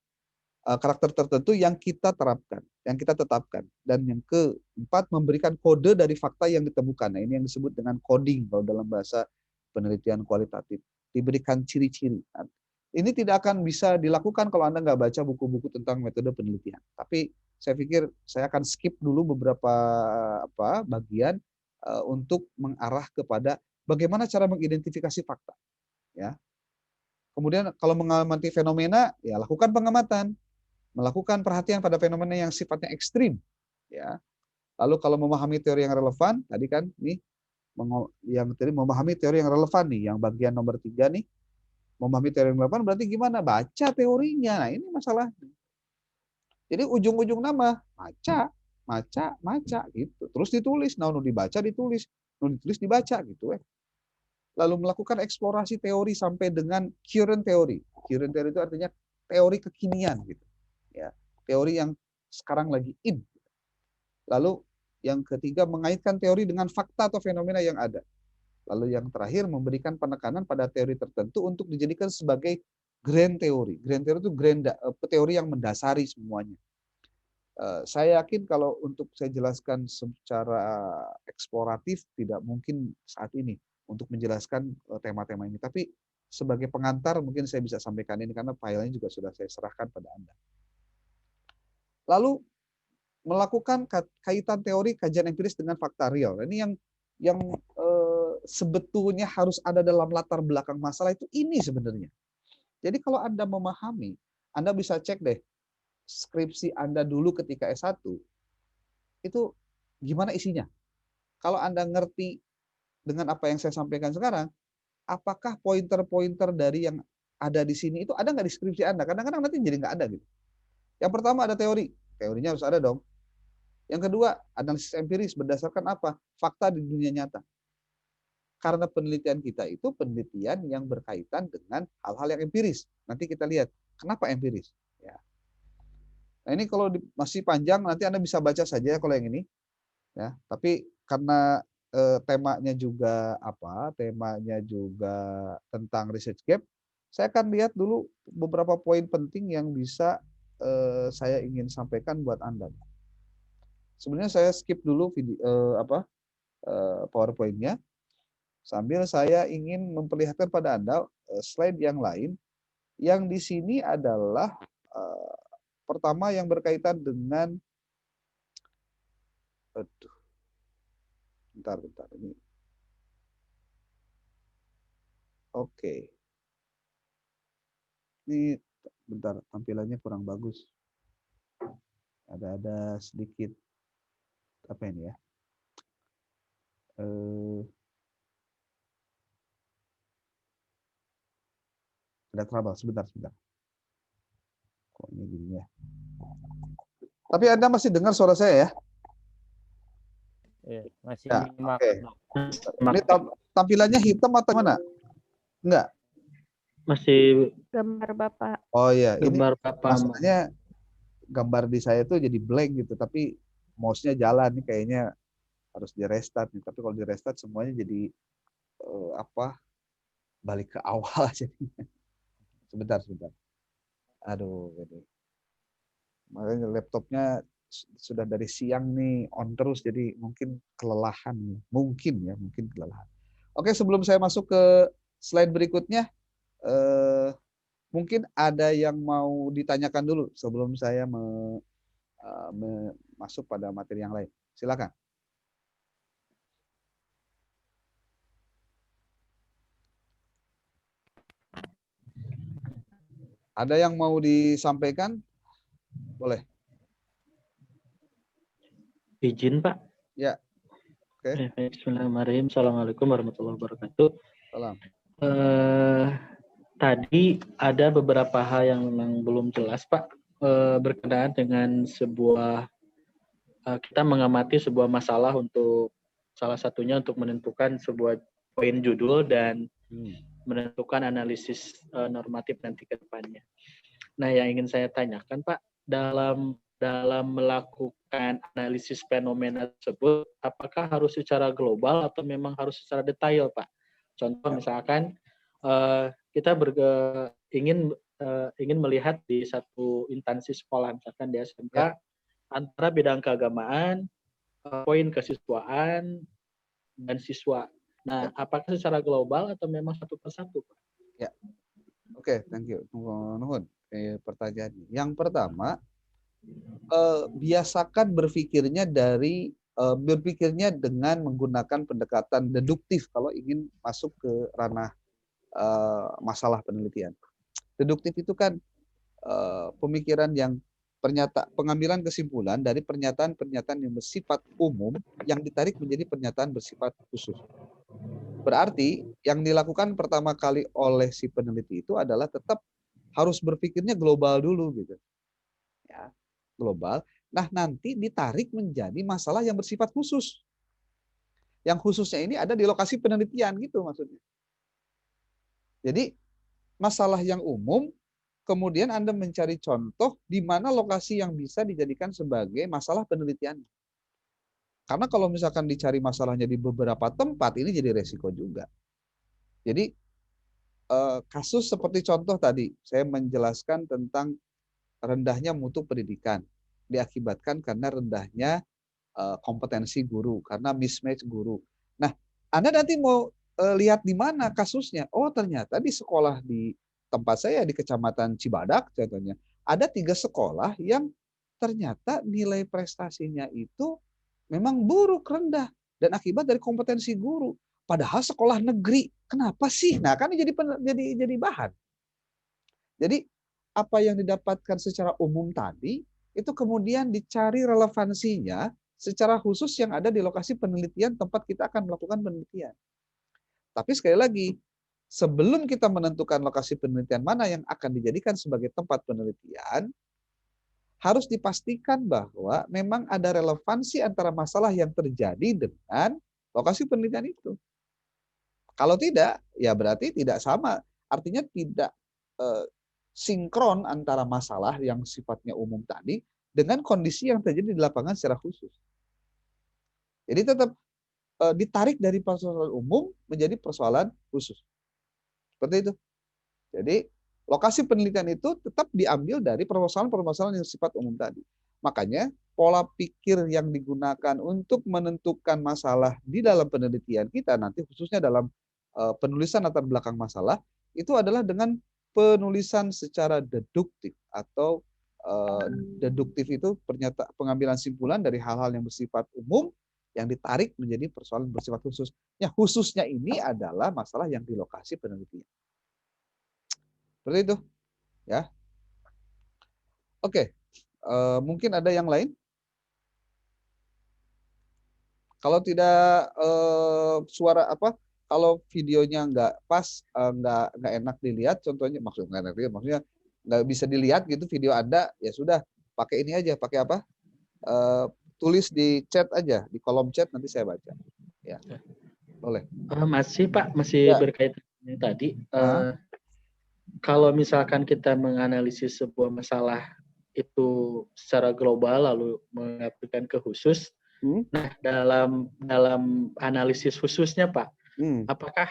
tertentu yang kita terapkan, yang kita tetapkan. Dan yang keempat, memberikan kode dari fakta yang ditemukan. Nah, ini yang disebut dengan coding kalau dalam bahasa penelitian kualitatif. Diberikan ciri-ciri. Nah, ini tidak akan bisa dilakukan kalau Anda nggak baca buku-buku tentang metode penelitian. Tapi saya pikir saya akan skip dulu beberapa bagian untuk mengarah kepada bagaimana cara mengidentifikasi fakta. Ya. Kemudian kalau mengamati fenomena, ya lakukan pengamatan. Melakukan perhatian pada fenomena yang sifatnya ekstrim, ya. Lalu kalau memahami teori yang relevan, tadi kan nih yang tadi memahami teori yang relevan nih, yang bagian nomor 3 nih, memahami teori yang relevan berarti gimana? Baca teorinya. Nah, ini masalah. Jadi ujung-ujung nama maca gitu. Terus ditulis, nah dibaca ditulis, ditulis dibaca gitu ya. Lalu melakukan eksplorasi teori sampai dengan current theory. Current theory itu artinya teori kekinian gitu. Ya, teori yang sekarang lagi in. Lalu yang ketiga, mengaitkan teori dengan fakta atau fenomena yang ada. Lalu yang terakhir, memberikan penekanan pada teori tertentu untuk dijadikan sebagai grand theory. Grand theory itu teori yang mendasari semuanya. Saya yakin kalau untuk saya jelaskan secara eksploratif tidak mungkin saat ini untuk menjelaskan tema-tema ini. Tapi sebagai pengantar mungkin saya bisa sampaikan ini karena filenya juga sudah saya serahkan pada Anda. Lalu melakukan kaitan teori kajian empiris dengan fakta real. Ini yang sebetulnya harus ada dalam latar belakang masalah itu ini sebenarnya. Jadi kalau Anda memahami, Anda bisa cek deh skripsi Anda dulu ketika S1, itu gimana isinya. Kalau Anda ngerti dengan apa yang saya sampaikan sekarang, apakah pointer-pointer dari yang ada di sini itu ada nggak di skripsi Anda? Kadang-kadang nanti jadi nggak ada gitu. Yang pertama ada teori. Teorinya harus ada dong. Yang kedua, analisis empiris berdasarkan apa? Fakta di dunia nyata. Karena penelitian kita itu penelitian yang berkaitan dengan hal-hal yang empiris. Nanti kita lihat, kenapa empiris? Ya. Nah ini kalau masih panjang, nanti Anda bisa baca saja kalau yang ini. Ya. Tapi karena temanya juga temanya juga tentang research gap, saya akan lihat dulu beberapa poin penting yang bisa saya ingin sampaikan buat Anda. Sebenarnya saya skip dulu PowerPoint-nya sambil saya ingin memperlihatkan pada Anda slide yang lain yang di sini adalah pertama yang berkaitan dengan bentar ini. Oke. Ini bentar tampilannya kurang bagus. Ada sedikit apa ini ya? Ada trouble sebentar. Kok ini gini ya? Tapi Anda masih dengar suara saya ya? Masih ya, oke. Ini tampilannya hitam atau mana? Enggak. Masih gambar Bapak. Oh iya, gambar ini Bapak. masalahnya gambar di saya tuh jadi blank gitu, tapi mouse-nya jalan nih kayaknya harus di restart nih. Tapi kalau di restart semuanya jadi balik ke awal jadinya. Sebentar. Aduh, ini. Makanya laptopnya sudah dari siang nih on terus, jadi mungkin kelelahan. Mungkin kelelahan. Oke, sebelum saya masuk ke slide berikutnya, mungkin ada yang mau ditanyakan dulu sebelum saya masuk pada materi yang lain. Silakan. Ada yang mau disampaikan? Boleh. Izin, Pak. Ya, oke. Bismillahirrahmanirrahim. Assalamualaikum warahmatullahi wabarakatuh. Salam. Eh, Tadi ada beberapa hal yang memang belum jelas, Pak. Berkenaan dengan kita mengamati sebuah masalah untuk salah satunya untuk menentukan sebuah poin judul dan menentukan analisis normatif nanti ke depannya. Nah, yang ingin saya tanyakan, Pak, dalam melakukan analisis fenomena tersebut, apakah harus secara global atau memang harus secara detail, Pak? Contoh misalkan kita ingin melihat di satu instansi sekolah, misalkan di SMK, Ya, antara bidang keagamaan, poin kesiswaan, dan siswa. ya, Nah, apakah secara global atau memang satu persatu, Pak? ya. Oke, thank you. Nuhun. Pertanyaannya. Yang pertama, biasakan berpikirnya dengan menggunakan pendekatan deduktif kalau ingin masuk ke ranah masalah penelitian. Deduktif itu kan pemikiran yang pengambilan kesimpulan dari pernyataan-pernyataan yang bersifat umum yang ditarik menjadi pernyataan bersifat khusus. Berarti yang dilakukan pertama kali oleh si peneliti itu adalah tetap harus berpikirnya global dulu gitu. Ya, global. Nah, nanti ditarik menjadi masalah yang bersifat khusus. Yang khususnya ini ada di lokasi penelitian gitu maksudnya. Jadi, masalah yang umum kemudian Anda mencari contoh di mana lokasi yang bisa dijadikan sebagai masalah penelitian. Karena kalau misalkan dicari masalahnya di beberapa tempat, ini jadi resiko juga. Jadi, kasus seperti contoh tadi, saya menjelaskan tentang rendahnya mutu pendidikan. Diakibatkan karena rendahnya kompetensi guru, karena mismatch guru. Nah, Anda nanti mau lihat di mana kasusnya. Oh, ternyata di sekolah di tempat saya di Kecamatan Cibadak contohnya, ada 3 sekolah yang ternyata nilai prestasinya itu memang buruk, rendah dan akibat dari kompetensi guru. Padahal sekolah negeri. Kenapa sih? Nah, kan jadi bahan. Jadi apa yang didapatkan secara umum tadi itu kemudian dicari relevansinya secara khusus yang ada di lokasi penelitian tempat kita akan melakukan penelitian. Tapi sekali lagi, sebelum kita menentukan lokasi penelitian mana yang akan dijadikan sebagai tempat penelitian, harus dipastikan bahwa memang ada relevansi antara masalah yang terjadi dengan lokasi penelitian itu. Kalau tidak, ya berarti tidak sama. Artinya tidak sinkron antara masalah yang sifatnya umum tadi dengan kondisi yang terjadi di lapangan secara khusus. Jadi tetap ditarik dari persoalan umum menjadi persoalan khusus. Seperti itu. Jadi lokasi penelitian itu tetap diambil dari permasalahan-permasalahan yang sifat umum tadi. Makanya pola pikir yang digunakan untuk menentukan masalah di dalam penelitian kita nanti khususnya dalam penulisan latar belakang masalah itu adalah dengan penulisan secara deduktif atau deduktif itu pengambilan simpulan dari hal-hal yang bersifat umum yang ditarik menjadi persoalan bersifat khusus. Ya, khususnya ini adalah masalah yang di lokasi penelitian. Seperti itu, ya. Oke, mungkin ada yang lain? Kalau tidak suara apa? Kalau videonya nggak pas, nggak enak dilihat, contohnya maksudnya nggak enak dilihat, maksudnya nggak bisa dilihat gitu video Anda, ya sudah pakai ini aja, pakai apa? Tulis di chat aja, di kolom chat nanti saya baca. Ya, boleh. Masih, Pak, masih Ya, berkaitan dengan tadi. ah, Kalau misalkan kita menganalisis sebuah masalah itu secara global lalu mengaplikasikan ke khusus, hmm, nah dalam analisis khususnya, Pak, hmm, apakah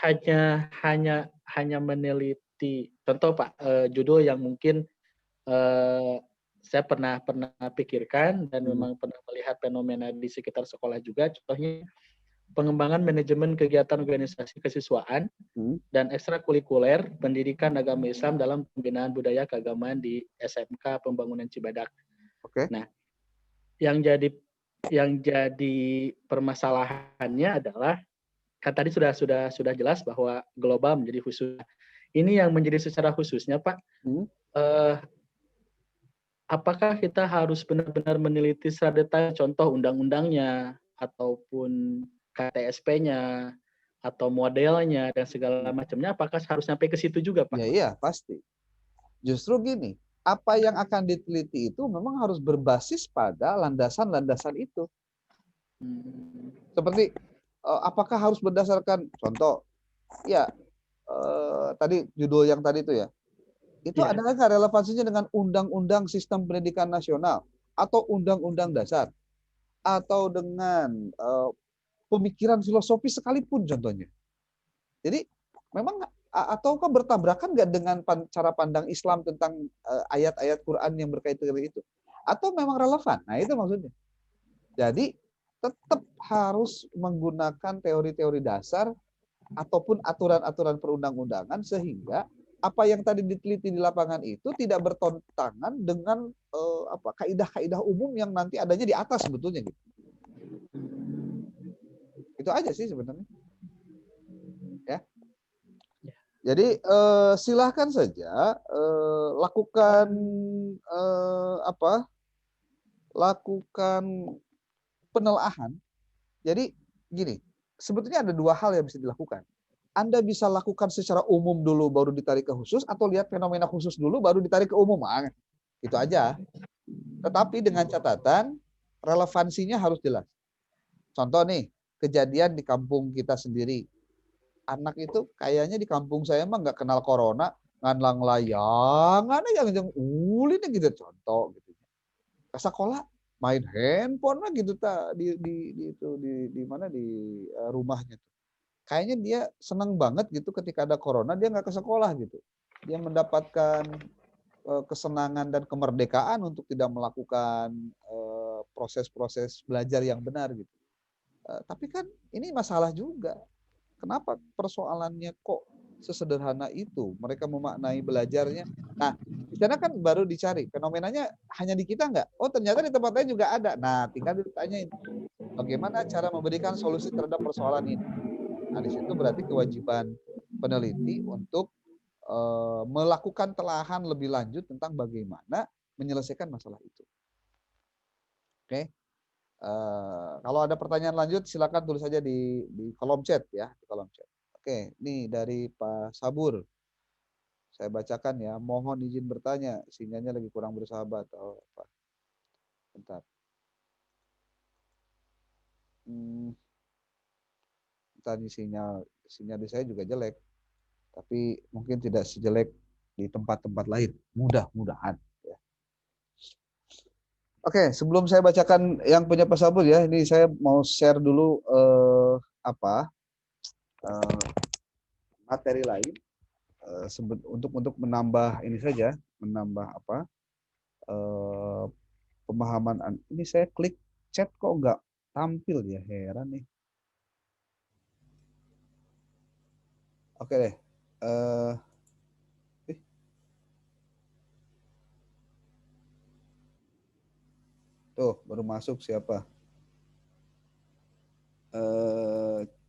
hanya meneliti contoh, Pak, judul yang mungkin eh, saya pernah pernah pikirkan dan hmm, memang pernah melihat fenomena di sekitar sekolah juga, contohnya pengembangan manajemen kegiatan organisasi kesiswaan hmm, dan ekstrakurikuler pendidikan agama Islam dalam pembinaan budaya keagamaan di SMK Pembangunan Cibadak. oke, Nah, yang jadi permasalahannya adalah kan tadi sudah jelas bahwa global menjadi khusus. Ini yang menjadi secara khususnya, Pak, hmm, apakah kita harus benar-benar meneliti secara detail contoh undang-undangnya ataupun KTSP-nya atau modelnya dan segala macamnya, apakah harus sampai ke situ juga, Pak? Ya iya, pasti. Justru gini, apa yang akan diteliti itu memang harus berbasis pada landasan-landasan itu. Seperti apakah harus berdasarkan contoh, ya tadi judul yang tadi itu ya, itu Iya. ada nggak relevansinya dengan undang-undang sistem pendidikan nasional atau undang-undang dasar atau dengan pemikiran filosofis sekalipun contohnya. Jadi memang ataukah bertabrakan nggak dengan cara pandang Islam tentang ayat-ayat Quran yang berkaitan dengan itu? Atau memang relevan? Nah itu maksudnya. Jadi tetap harus menggunakan teori-teori dasar ataupun aturan-aturan perundang-undangan sehingga apa yang tadi diteliti di lapangan itu tidak bertentangan dengan kaidah-kaidah umum yang nanti adanya di atas sebetulnya gitu. Itu aja sih sebenarnya. Ya. Jadi silahkan saja lakukan lakukan penelaahan. Jadi gini, sebetulnya ada dua hal yang bisa dilakukan. Anda bisa lakukan secara umum dulu baru ditarik ke khusus atau lihat fenomena khusus dulu baru ditarik ke umum. Itu aja. Tetapi dengan catatan relevansinya harus jelas. Contoh nih, kejadian di kampung kita sendiri. Anak itu kayaknya di kampung saya emang nggak kenal corona, nganlang layangan aja yang ulin gitu contoh gitu. Ke sekolah main handphone lah gitu di mana di rumahnya tuh. Kayaknya dia senang banget gitu ketika ada corona dia nggak ke sekolah gitu. Dia mendapatkan kesenangan dan kemerdekaan untuk tidak melakukan proses-proses belajar yang benar gitu. Tapi kan ini masalah juga. Kenapa persoalannya kok sesederhana itu? Mereka memaknai belajarnya. Nah, di sana kan baru dicari. Fenomenanya hanya di kita nggak? Oh, ternyata di tempat lain juga ada. Nah, tinggal ditanyain. Bagaimana cara memberikan solusi terhadap persoalan ini? Nah, di situ berarti kewajiban peneliti untuk melakukan telahan lebih lanjut tentang bagaimana menyelesaikan masalah itu. Oke. Kalau ada pertanyaan lanjut silakan tulis saja di kolom chat ya, di kolom chat. Oke, ini dari Pak Sabur. Saya bacakan ya. Mohon izin bertanya, sinyalnya lagi kurang bersahabat. Oh, Pak. Bentar. Tadi sinyal di saya juga jelek, tapi mungkin tidak sejelek di tempat-tempat lain. Mudah-mudahan. Ya. Oke, sebelum saya bacakan yang punya Pak Sabur ya, ini saya mau share dulu materi lain untuk menambah ini saja, menambah pemahaman. Ini saya klik chat kok nggak tampil ya, heran nih. Oke deh. Tuh, baru masuk siapa?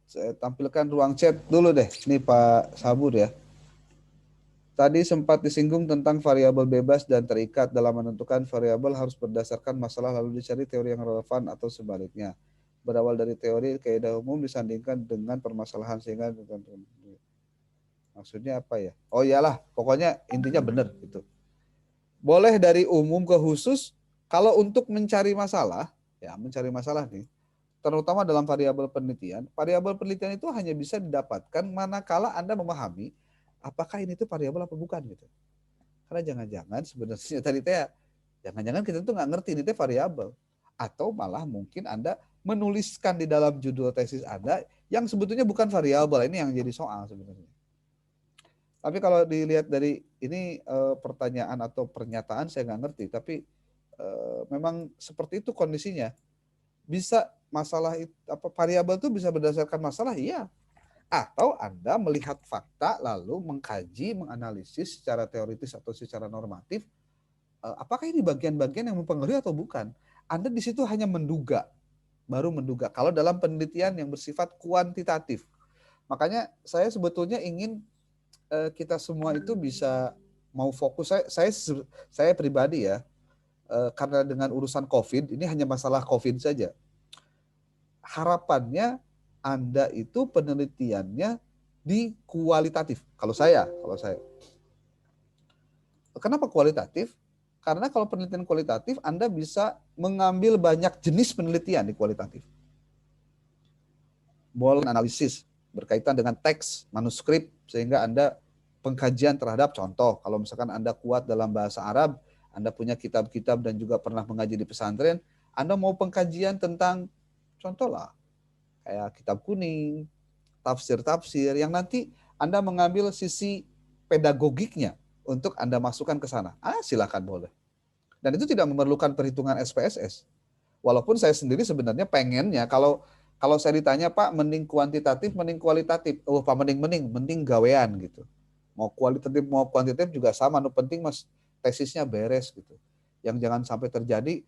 Saya tampilkan ruang chat dulu deh. Ini Pak Sabur ya. Tadi sempat disinggung tentang variabel bebas dan terikat. Dalam menentukan variabel harus berdasarkan masalah lalu dicari teori yang relevan atau sebaliknya. Berawal dari teori kaidah umum disandingkan dengan permasalahan sehingga maksudnya apa ya? Oh iyalah, pokoknya intinya benar gitu. Boleh dari umum ke khusus kalau untuk mencari masalah, ya mencari masalah nih, terutama dalam variabel penelitian itu hanya bisa didapatkan manakala Anda memahami apakah ini tuh variabel apa bukan gitu. Karena jangan-jangan sebenarnya tadi jangan-jangan kita tuh nggak ngerti ini tuh variabel, atau malah mungkin Anda menuliskan di dalam judul tesis Anda yang sebetulnya bukan variabel. Ini yang jadi soal sebenarnya. Tapi kalau dilihat dari ini pertanyaan atau pernyataan saya nggak ngerti, tapi memang seperti itu kondisinya. Bisa masalah variabel itu bisa berdasarkan masalah, iya. Atau Anda melihat fakta lalu mengkaji, menganalisis secara teoritis atau secara normatif, apakah ini bagian-bagian yang mempengaruhi atau bukan. Anda di situ hanya menduga, baru menduga. Kalau dalam penelitian yang bersifat kuantitatif. Makanya saya sebetulnya ingin kita semua itu bisa mau fokus, saya pribadi ya, karena dengan urusan COVID, ini hanya masalah COVID saja. Harapannya Anda itu penelitiannya di kualitatif. Kalau saya. Kenapa kualitatif? Karena kalau penelitian kualitatif, Anda bisa mengambil banyak jenis penelitian di kualitatif. Boleh analisis berkaitan dengan teks, manuskrip, sehingga Anda pengkajian terhadap contoh. Kalau misalkan Anda kuat dalam bahasa Arab, Anda punya kitab-kitab dan juga pernah mengaji di pesantren, Anda mau pengkajian tentang contoh lah, kayak kitab kuning, tafsir-tafsir, yang nanti Anda mengambil sisi pedagogiknya untuk Anda masukkan ke sana. Silakan boleh. Dan itu tidak memerlukan perhitungan SPSS. Walaupun saya sendiri sebenarnya pengennya kalau saya ditanya, Pak, mending kuantitatif, mending kualitatif. Oh, Pak, mending gawean gitu. Mau kualitatif mau kuantitatif juga sama, nu penting Mas tesisnya beres gitu. Yang jangan sampai terjadi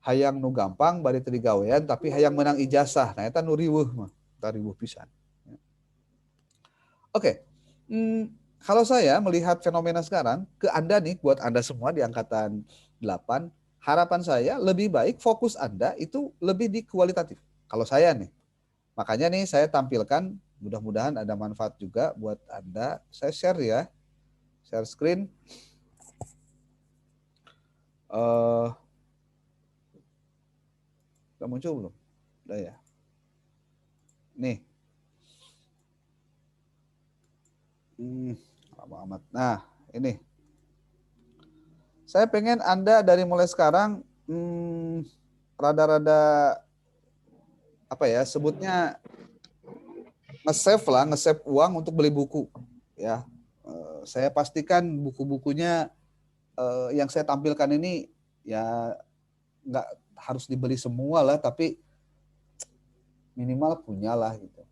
hayang nu gampang bari teu digawean tapi hayang menang ijazah. Nah, eta nu riweuh mah, eta riweuh pisan. Oke. Kalau saya melihat fenomena sekarang, ke Anda nih, buat Anda semua di angkatan 8, harapan saya lebih baik fokus Anda itu lebih di kualitatif. Kalau saya nih, makanya nih saya tampilkan, mudah-mudahan ada manfaat juga buat Anda. Saya share ya, share screen. Udah muncul belum? Udah ya. Nih. Lama amat. Nah, ini. Saya pengen Anda dari mulai sekarang rada-rada apa ya, sebutnya nge-save uang untuk beli buku ya. Saya pastikan buku-bukunya yang saya tampilkan ini ya nggak harus dibeli semua lah, tapi minimal punya lah gitu.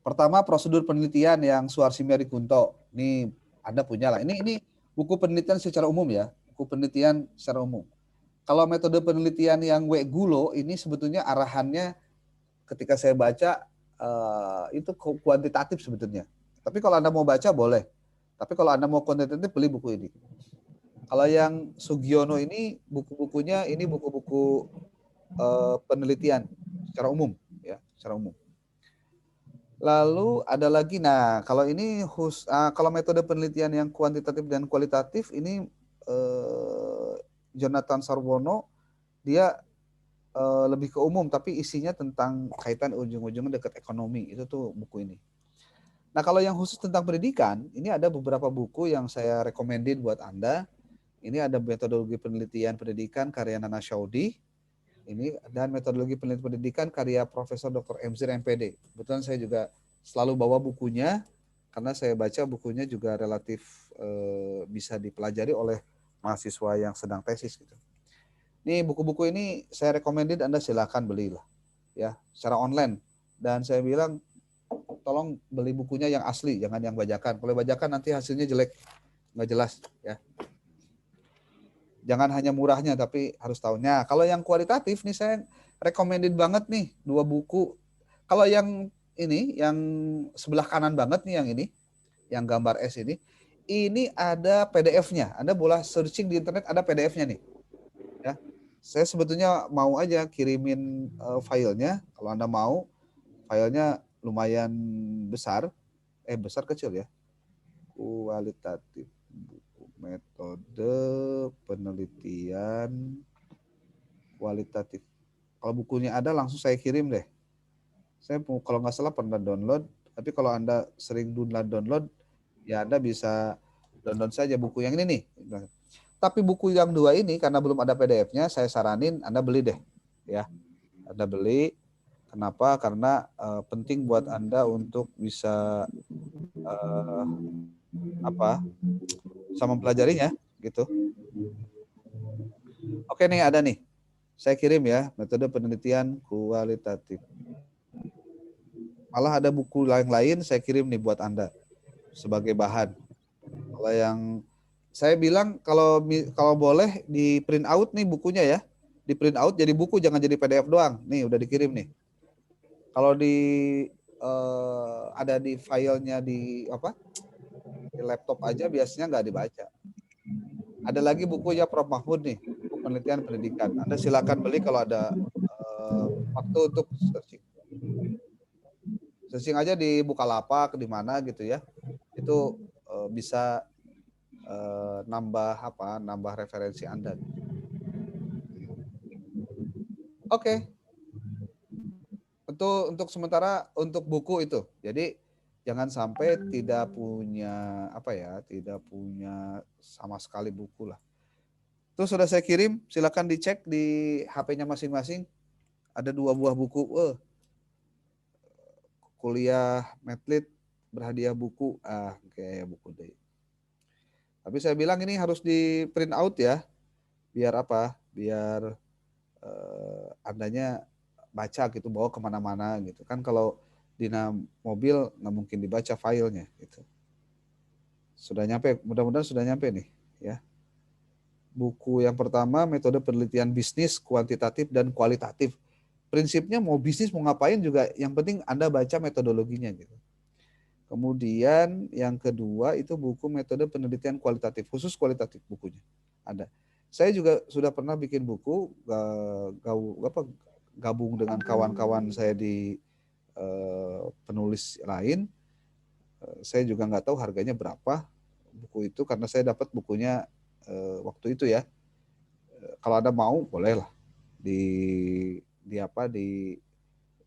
Pertama, prosedur penelitian yang Suharsi Kunto. Ini Anda punya lah. Ini buku penelitian secara umum ya, buku penelitian secara umum. Kalau metode penelitian yang W. Gulo ini sebetulnya arahannya ketika saya baca itu kuantitatif sebetulnya. Tapi kalau Anda mau baca boleh. Tapi kalau Anda mau kuantitatif beli buku ini. Kalau yang Sugiono ini buku-bukunya ini buku-buku penelitian secara umum ya, secara umum. Lalu ada lagi, nah kalau ini kalau metode penelitian yang kuantitatif dan kualitatif ini Jonathan Sarwono dia lebih ke umum tapi isinya tentang kaitan ujung-ujungnya dekat ekonomi, itu tuh buku ini. Nah kalau yang khusus tentang pendidikan, ini ada beberapa buku yang saya rekomendin buat Anda. Ini ada metodologi penelitian pendidikan karya Nana Shaudi, ini dan metodologi penelitian pendidikan karya Profesor Dr. Emzir MPD. Kebetulan saya juga selalu bawa bukunya karena saya baca bukunya juga relatif bisa dipelajari oleh mahasiswa yang sedang tesis gitu. Nih buku-buku ini saya recommended Anda silakan belilah ya secara online, dan saya bilang tolong beli bukunya yang asli, jangan yang bajakan. Kalau bajakan nanti hasilnya jelek, nggak jelas ya. Jangan hanya murahnya tapi harus tahunya. Kalau yang kualitatif nih saya recommended banget nih 2 buku. Kalau yang ini yang sebelah kanan banget nih yang ini, yang gambar S ini ada PDF-nya. Anda boleh searching di internet, ada PDF-nya nih. Ya. Saya sebetulnya mau aja kirimin filenya kalau Anda mau. Filenya lumayan besar. Besar kecil ya. Kualitatif metode penelitian kualitatif. Kalau bukunya ada langsung saya kirim deh. Saya kalau nggak salah pernah download, tapi kalau Anda sering download, ya Anda bisa download saja buku yang ini nih. Tapi buku yang 2 ini karena belum ada PDF-nya, saya saranin Anda beli deh. Ya, Anda beli. Kenapa? Karena penting buat Anda untuk bisa bisa mempelajarinya gitu. Oke nih ada nih. Saya kirim ya metode penelitian kualitatif. Malah ada buku lain saya kirim nih buat Anda sebagai bahan. Kalau yang saya bilang kalau boleh di print out nih bukunya ya. Di print out jadi buku, jangan jadi PDF doang. Nih udah dikirim nih. Kalau di ada di filenya di Di laptop aja biasanya nggak dibaca. Ada lagi bukunya Prof. Mahfud nih, buku penelitian pendidikan. Anda silakan beli kalau ada waktu untuk searching. Searching aja di Bukalapak, di mana gitu ya. Itu bisa nambah referensi Anda. Oke. Untuk sementara untuk buku itu. Jadi jangan sampai tidak punya tidak punya sama sekali buku lah. Itu sudah saya kirim, silakan dicek di HP-nya masing-masing. Ada 2 buah buku. Kuliah Medlit berhadiah buku. Kayak buku deh. Tapi saya bilang ini harus di print out ya. Biar apa? Biar Andanya baca gitu, bawa kemana-mana gitu. Kan kalau di mobil nggak mungkin dibaca filenya gitu. Sudah nyampe, mudah-mudahan sudah nyampe nih ya. Buku yang pertama, metode penelitian bisnis kuantitatif dan kualitatif. Prinsipnya mau bisnis mau ngapain juga yang penting Anda baca metodologinya gitu. Kemudian yang kedua itu buku metode penelitian kualitatif, khusus kualitatif bukunya. Ada. Saya juga sudah pernah bikin buku gabung dengan kawan-kawan saya di penulis lain. Saya juga nggak tahu harganya berapa buku itu karena saya dapat bukunya waktu itu ya. Kalau Anda mau bolehlah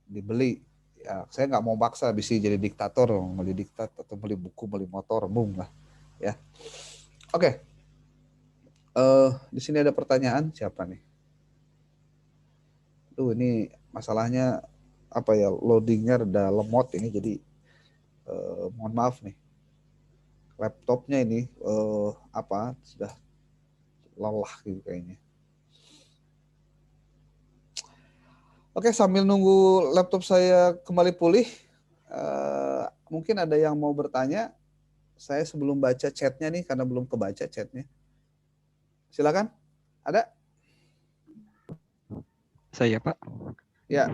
dibeli. Ya, saya nggak mau paksa bisa jadi diktator, beli diktat atau beli buku, beli motor, boom lah ya. Oke. Di sini ada pertanyaan, siapa nih? Ini masalahnya apa ya, loadingnya rada lemot ini, jadi mohon maaf nih. Laptopnya ini sudah lelah gitu kayaknya. Oke, sambil nunggu laptop saya kembali pulih, mungkin ada yang mau bertanya. Saya sebelum baca chatnya nih, karena belum kebaca chatnya. Silakan, ada? Saya Pak. Ya.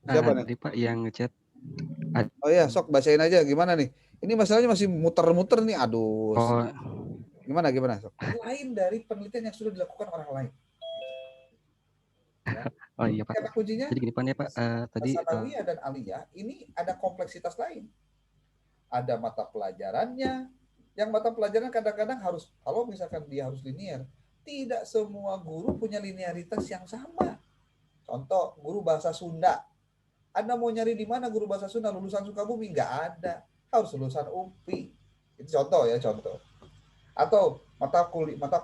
Siapa nih? Tadi Pak yang ngechat. Oh ya, sok bacain aja. Gimana nih? Ini masalahnya masih muter-muter nih. Aduh. Oh. Gimana sok? Lain dari penelitian yang sudah dilakukan orang lain. Ya. Oh iya Pak. Kata kuncinya. Jadi gini Pak ya Pak. Tadi Sanawiyah dan aliyah ini ada kompleksitas lain. Ada mata pelajarannya. Yang mata pelajaran kadang-kadang harus, kalau misalkan dia harus linear, tidak semua guru punya linearitas yang sama. Contoh, guru bahasa Sunda. Anda mau nyari di mana guru bahasa Sunda lulusan Sukabumi? Nggak ada. Harus lulusan UPI. Itu contoh ya, contoh. Atau mata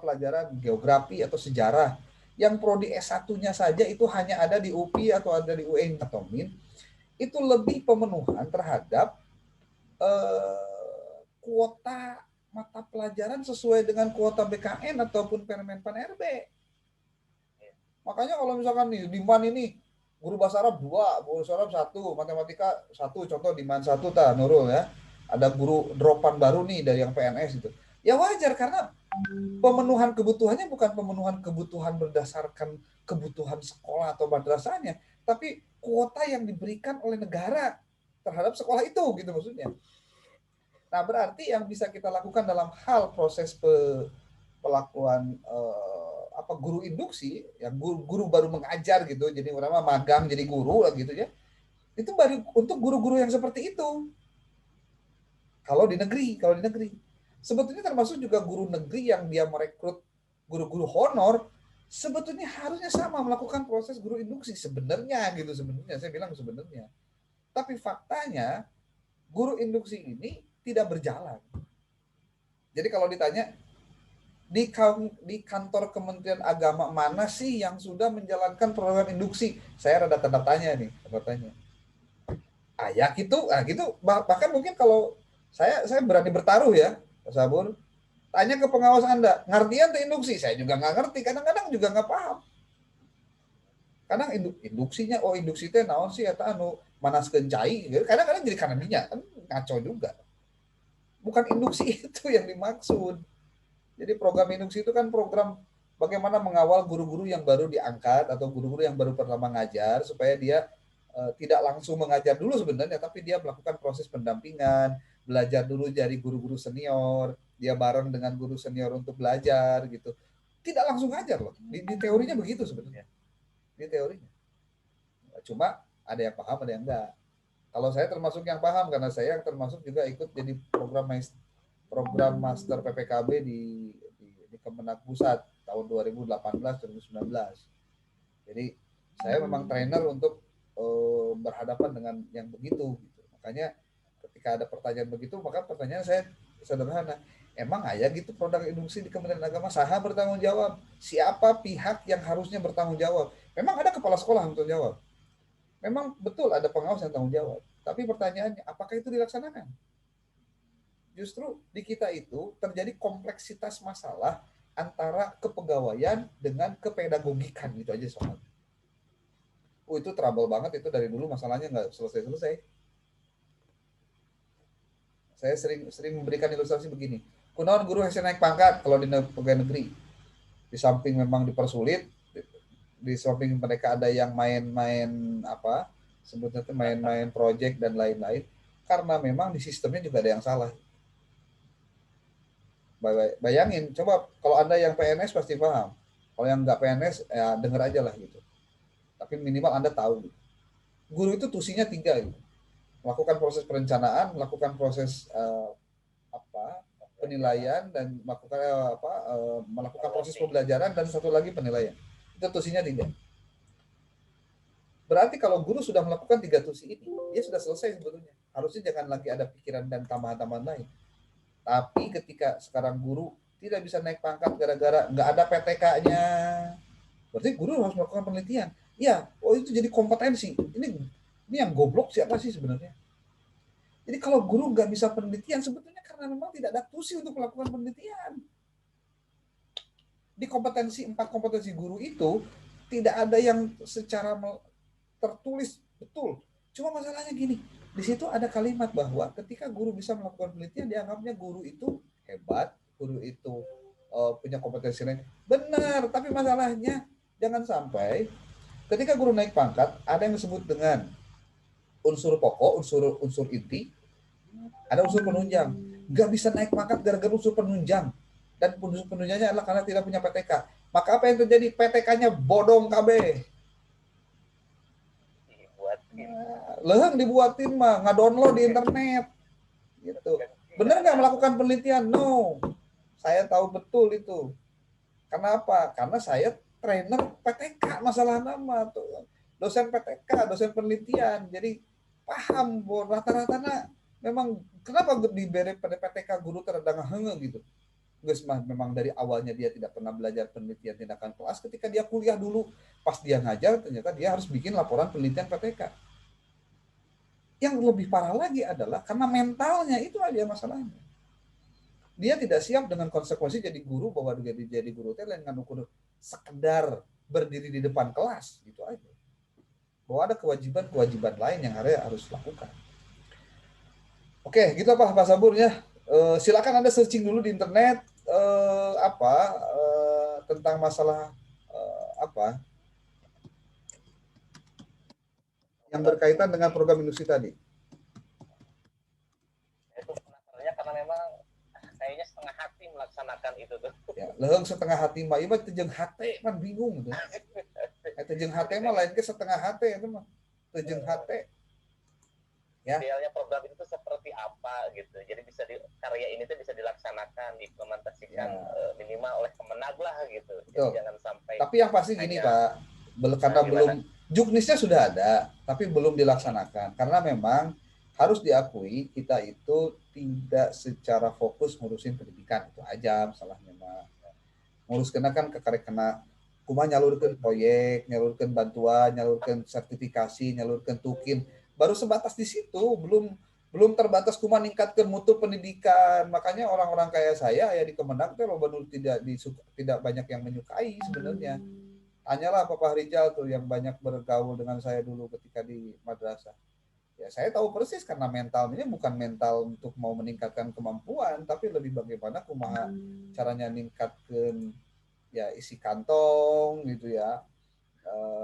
pelajaran geografi atau sejarah. Yang prodi S1-nya saja itu hanya ada di UPI atau ada di UIN atau MIN. Itu lebih pemenuhan terhadap kuota mata pelajaran sesuai dengan kuota BKN ataupun Permenpan RB. Makanya kalau misalkan nih, di MAN ini guru bahasa Arab 2, bahasa Arab 1, matematika 1, contoh di MAN 1 Nurul ya. Ada guru dropan baru nih dari yang PNS itu. Ya wajar karena pemenuhan kebutuhannya bukan pemenuhan kebutuhan berdasarkan kebutuhan sekolah atau madrasahnya, tapi kuota yang diberikan oleh negara terhadap sekolah itu gitu maksudnya. Nah, berarti yang bisa kita lakukan dalam hal proses pelakuan guru induksi, yang guru baru mengajar gitu, jadi orang magang jadi guru lah gitu ya. Itu baru untuk guru-guru yang seperti itu. Kalau di negeri. Sebetulnya termasuk juga guru negeri yang dia merekrut guru-guru honor, sebetulnya harusnya sama melakukan proses guru induksi sebenarnya gitu, saya bilang sebenarnya. Tapi faktanya guru induksi ini tidak berjalan. Jadi kalau ditanya di kantor Kementerian Agama mana sih yang sudah menjalankan program induksi? Saya rada tanda tanya nih, ya gitu, bahkan mungkin kalau saya berani bertaruh ya, Pak Sabur. Tanya ke pengawas Anda, ngertian tuh induksi? Saya juga nggak ngerti, kadang-kadang juga nggak paham. Kadang induksinya, induksi itu naon sih, atau manas kencai, kadang-kadang jadi kananinya, kan ngaco juga. Bukan induksi itu yang dimaksud. Jadi program induksi itu kan program bagaimana mengawal guru-guru yang baru diangkat atau guru-guru yang baru pertama ngajar supaya dia tidak langsung mengajar dulu sebenarnya, tapi dia melakukan proses pendampingan, belajar dulu dari guru-guru senior, dia bareng dengan guru senior untuk belajar gitu. Tidak langsung ngajar loh. Di teorinya begitu sebenarnya. Di teorinya. Cuma ada yang paham, ada yang enggak. Kalau saya termasuk yang paham karena saya termasuk juga ikut jadi program master PPKB di Kemenak Pusat tahun 2018-2019. Jadi saya memang trainer untuk berhadapan dengan yang begitu. Gitu. Makanya ketika ada pertanyaan begitu, maka pertanyaan saya sederhana. Emang ayah gitu produk industri di Kementerian Agama saha bertanggung jawab? Siapa pihak yang harusnya bertanggung jawab? Memang ada kepala sekolah yang bertanggung jawab. Memang betul ada pengawas yang tanggung jawab. Tapi pertanyaannya, apakah itu dilaksanakan? Justru di kita itu terjadi kompleksitas masalah antara kepegawaian dengan kepedagogikan gitu aja soalnya. Itu trouble banget itu dari dulu masalahnya nggak selesai-selesai. Saya sering memberikan ilustrasi begini. Kunaon guru yang naik pangkat kalau di pegawai negeri. Di samping memang dipersulit, di samping mereka ada yang main-main apa, sebutnya itu main-main project dan lain-lain. Karena memang di sistemnya juga ada yang salah. Bayangin, coba kalau Anda yang PNS pasti paham. Kalau yang nggak PNS, ya denger aja lah gitu. Tapi minimal Anda tahu. Guru itu tusinya 3 gitu. Melakukan proses perencanaan, melakukan proses penilaian dan melakukan proses pembelajaran dan satu lagi penilaian. Itu tusinya 3. Berarti kalau guru sudah melakukan 3 tusi ini, dia sudah selesai sebetulnya. Harusnya jangan lagi ada pikiran dan tambahan-tambahan lain. Tapi ketika sekarang guru tidak bisa naik pangkat gara-gara nggak ada PTK-nya, berarti guru harus melakukan penelitian. Ya, itu jadi kompetensi. Ini yang goblok siapa sih sebenarnya? Jadi kalau guru nggak bisa penelitian, sebetulnya karena memang tidak ada tusi untuk melakukan penelitian. Di 4 kompetensi guru itu tidak ada yang secara tertulis betul. Cuma masalahnya gini, di situ ada kalimat bahwa ketika guru bisa melakukan penelitian, dianggapnya guru itu hebat, guru itu punya kompetensi lain. Benar, tapi masalahnya jangan sampai ketika guru naik pangkat, ada yang disebut dengan unsur pokok, unsur inti, ada unsur penunjang. Nggak bisa naik pangkat gara-gara unsur penunjang. Dan unsur penunjangnya adalah karena tidak punya PTK. Maka apa yang terjadi? PTK-nya bodong KB. Leheng dibuatin mah, nggak-download di internet. Gitu. Benar nggak melakukan penelitian? No. Saya tahu betul itu. Kenapa? Karena saya trainer PTK masalah nama tuh. Dosen PTK, dosen penelitian. Jadi paham bahwa rata-rata memang kenapa di PTK guru terkadang henge gitu. Guys, memang dari awalnya dia tidak pernah belajar penelitian tindakan kelas. Ketika dia kuliah dulu, pas dia ngajar, ternyata dia harus bikin laporan penelitian PTK. Yang lebih parah lagi adalah karena mentalnya itu aja masalahnya. Dia tidak siap dengan konsekuensi jadi guru, bahwa dia jadi guru dengan ukur sekedar berdiri di depan kelas, gitu aja. Bahwa ada kewajiban-kewajiban lain yang harus lakukan. Oke, gitu Pak Sabur ya. Silakan Anda searching dulu di internet tentang masalah yang berkaitan dengan program industri tadi. Itu penasarannya karena memang kayaknya setengah hati melaksanakan itu tuh. Ya, leheng setengah hati mah, ieu mah teu hate kan bingung tuh. Teu hate mah lain ke setengah hate itu mah. Teu hate. Ya. Idealnya program itu seperti apa gitu. Jadi karya ini tuh bisa dilaksanakan, diimplementasikan minimal oleh Kemenag lah gitu. Jadi jangan sampai. Tapi yang pasti gini Pak, karena belum juknisnya sudah ada, tapi belum dilaksanakan. Karena memang harus diakui kita itu tidak secara fokus ngurusin pendidikan, itu aja masalahnya Pak. Ngurus kena kan kekarek kena kumaha nyalurkeun proyek, nyalurkeun bantuan, nyalurkeun sertifikasi, nyalurkeun tukin. Baru sebatas di situ, belum terbatas kumaha ningkatkeun mutu pendidikan. Makanya orang-orang kayak saya ya di Kemenag teh loba tidak banyak yang menyukai sebenarnya. Tanyalah Bapak Rijal tuh yang banyak bergaul dengan saya dulu ketika di madrasah. Ya saya tahu persis karena mentalnya bukan mental untuk mau meningkatkan kemampuan, tapi lebih bagaimana kumaha caranya ningkatkeun ya isi kantong gitu ya.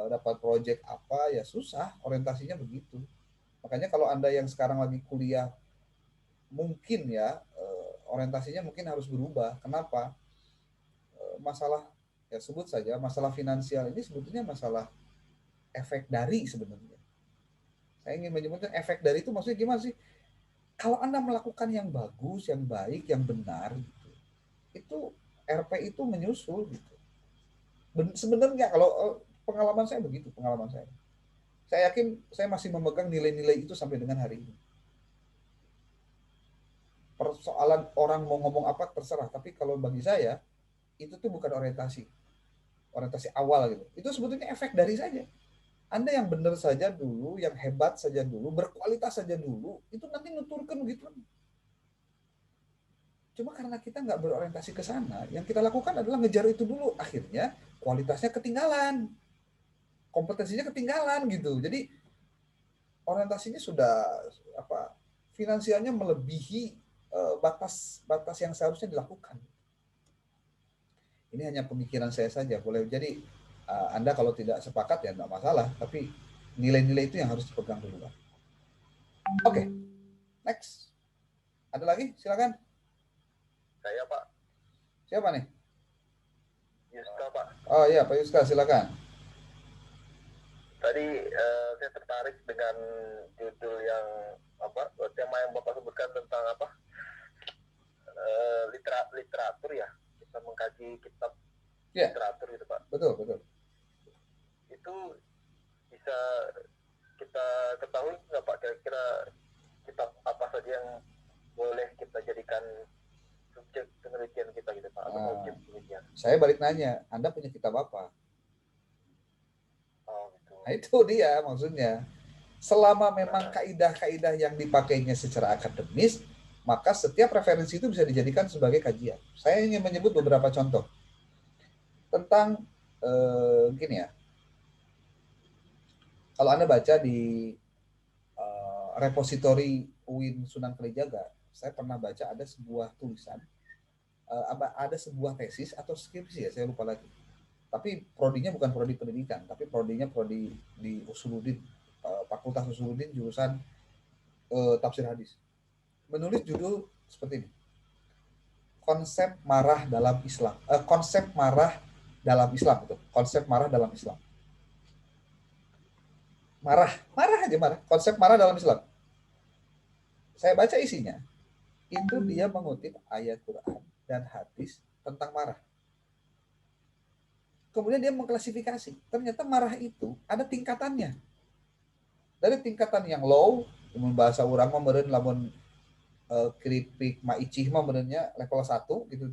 Dapat proyek apa ya susah, orientasinya begitu. Makanya kalau Anda yang sekarang lagi kuliah mungkin ya orientasinya mungkin harus berubah. Kenapa? Masalah ya sebut saja masalah finansial ini sebetulnya masalah efek dari sebenarnya. Saya ingin menyebutkan efek dari itu maksudnya gimana sih? Kalau Anda melakukan yang bagus, yang baik, yang benar, gitu, itu RP itu menyusul gitu. Sebenarnya kalau pengalaman saya begitu, pengalaman saya. Saya yakin saya masih memegang nilai-nilai itu sampai dengan hari ini. Persoalan orang mau ngomong apa terserah, tapi kalau bagi saya itu tuh bukan orientasi awal gitu. Itu sebetulnya efek dari saja. Anda yang benar saja dulu, yang hebat saja dulu, berkualitas saja dulu, itu nanti nuturkan gitu. Cuma karena kita nggak berorientasi ke sana, yang kita lakukan adalah ngejar itu dulu. Akhirnya kualitasnya ketinggalan, kompetensinya ketinggalan gitu. Jadi orientasinya sudah finansialnya melebihi batas yang seharusnya dilakukan. Ini hanya pemikiran saya saja. Boleh jadi Anda kalau tidak sepakat ya tidak masalah, tapi nilai-nilai itu yang harus dipegang dulu. Oke, next. Ada lagi? Silakan. Saya, Pak. Siapa nih? Yuska, Pak. Oh iya, Pak Yuska, silakan. Tadi saya tertarik dengan judul yang tema yang Bapak sebutkan tentang literatur ya, kita mengkaji kitab literatur gitu, Pak. Betul. Itu bisa kita ketahui nggak, Pak, kira-kira kitab apa saja yang boleh kita jadikan subjek penelitian kita gitu, Pak, atau objek penelitian? Saya balik nanya, Anda punya kitab apa? Oh, gitu. Nah, itu dia maksudnya. Selama memang kaidah-kaidah yang dipakainya secara akademis, maka setiap referensi itu bisa dijadikan sebagai kajian. Saya ingin menyebut beberapa contoh tentang gini ya. Kalau Anda baca di repositori UIN Sunan Kalijaga, saya pernah baca ada sebuah tulisan, ada sebuah tesis atau skripsi ya, saya lupa lagi. Tapi prodinya bukan prodi pendidikan, tapi prodinya prodi di Usuluddin, Fakultas Usuluddin jurusan tafsir hadis. Menulis judul seperti ini. Konsep marah dalam Islam. Konsep marah dalam Islam itu. Konsep marah dalam Islam. Marah aja marah. Konsep marah dalam Islam. Saya baca isinya. Itu dia mengutip ayat Quran dan hadis tentang marah. Kemudian dia mengklasifikasi. Ternyata marah itu ada tingkatannya. Dari tingkatan yang low, bahasa orang meureun lamun keripik maicih mah benernya level 1 gitu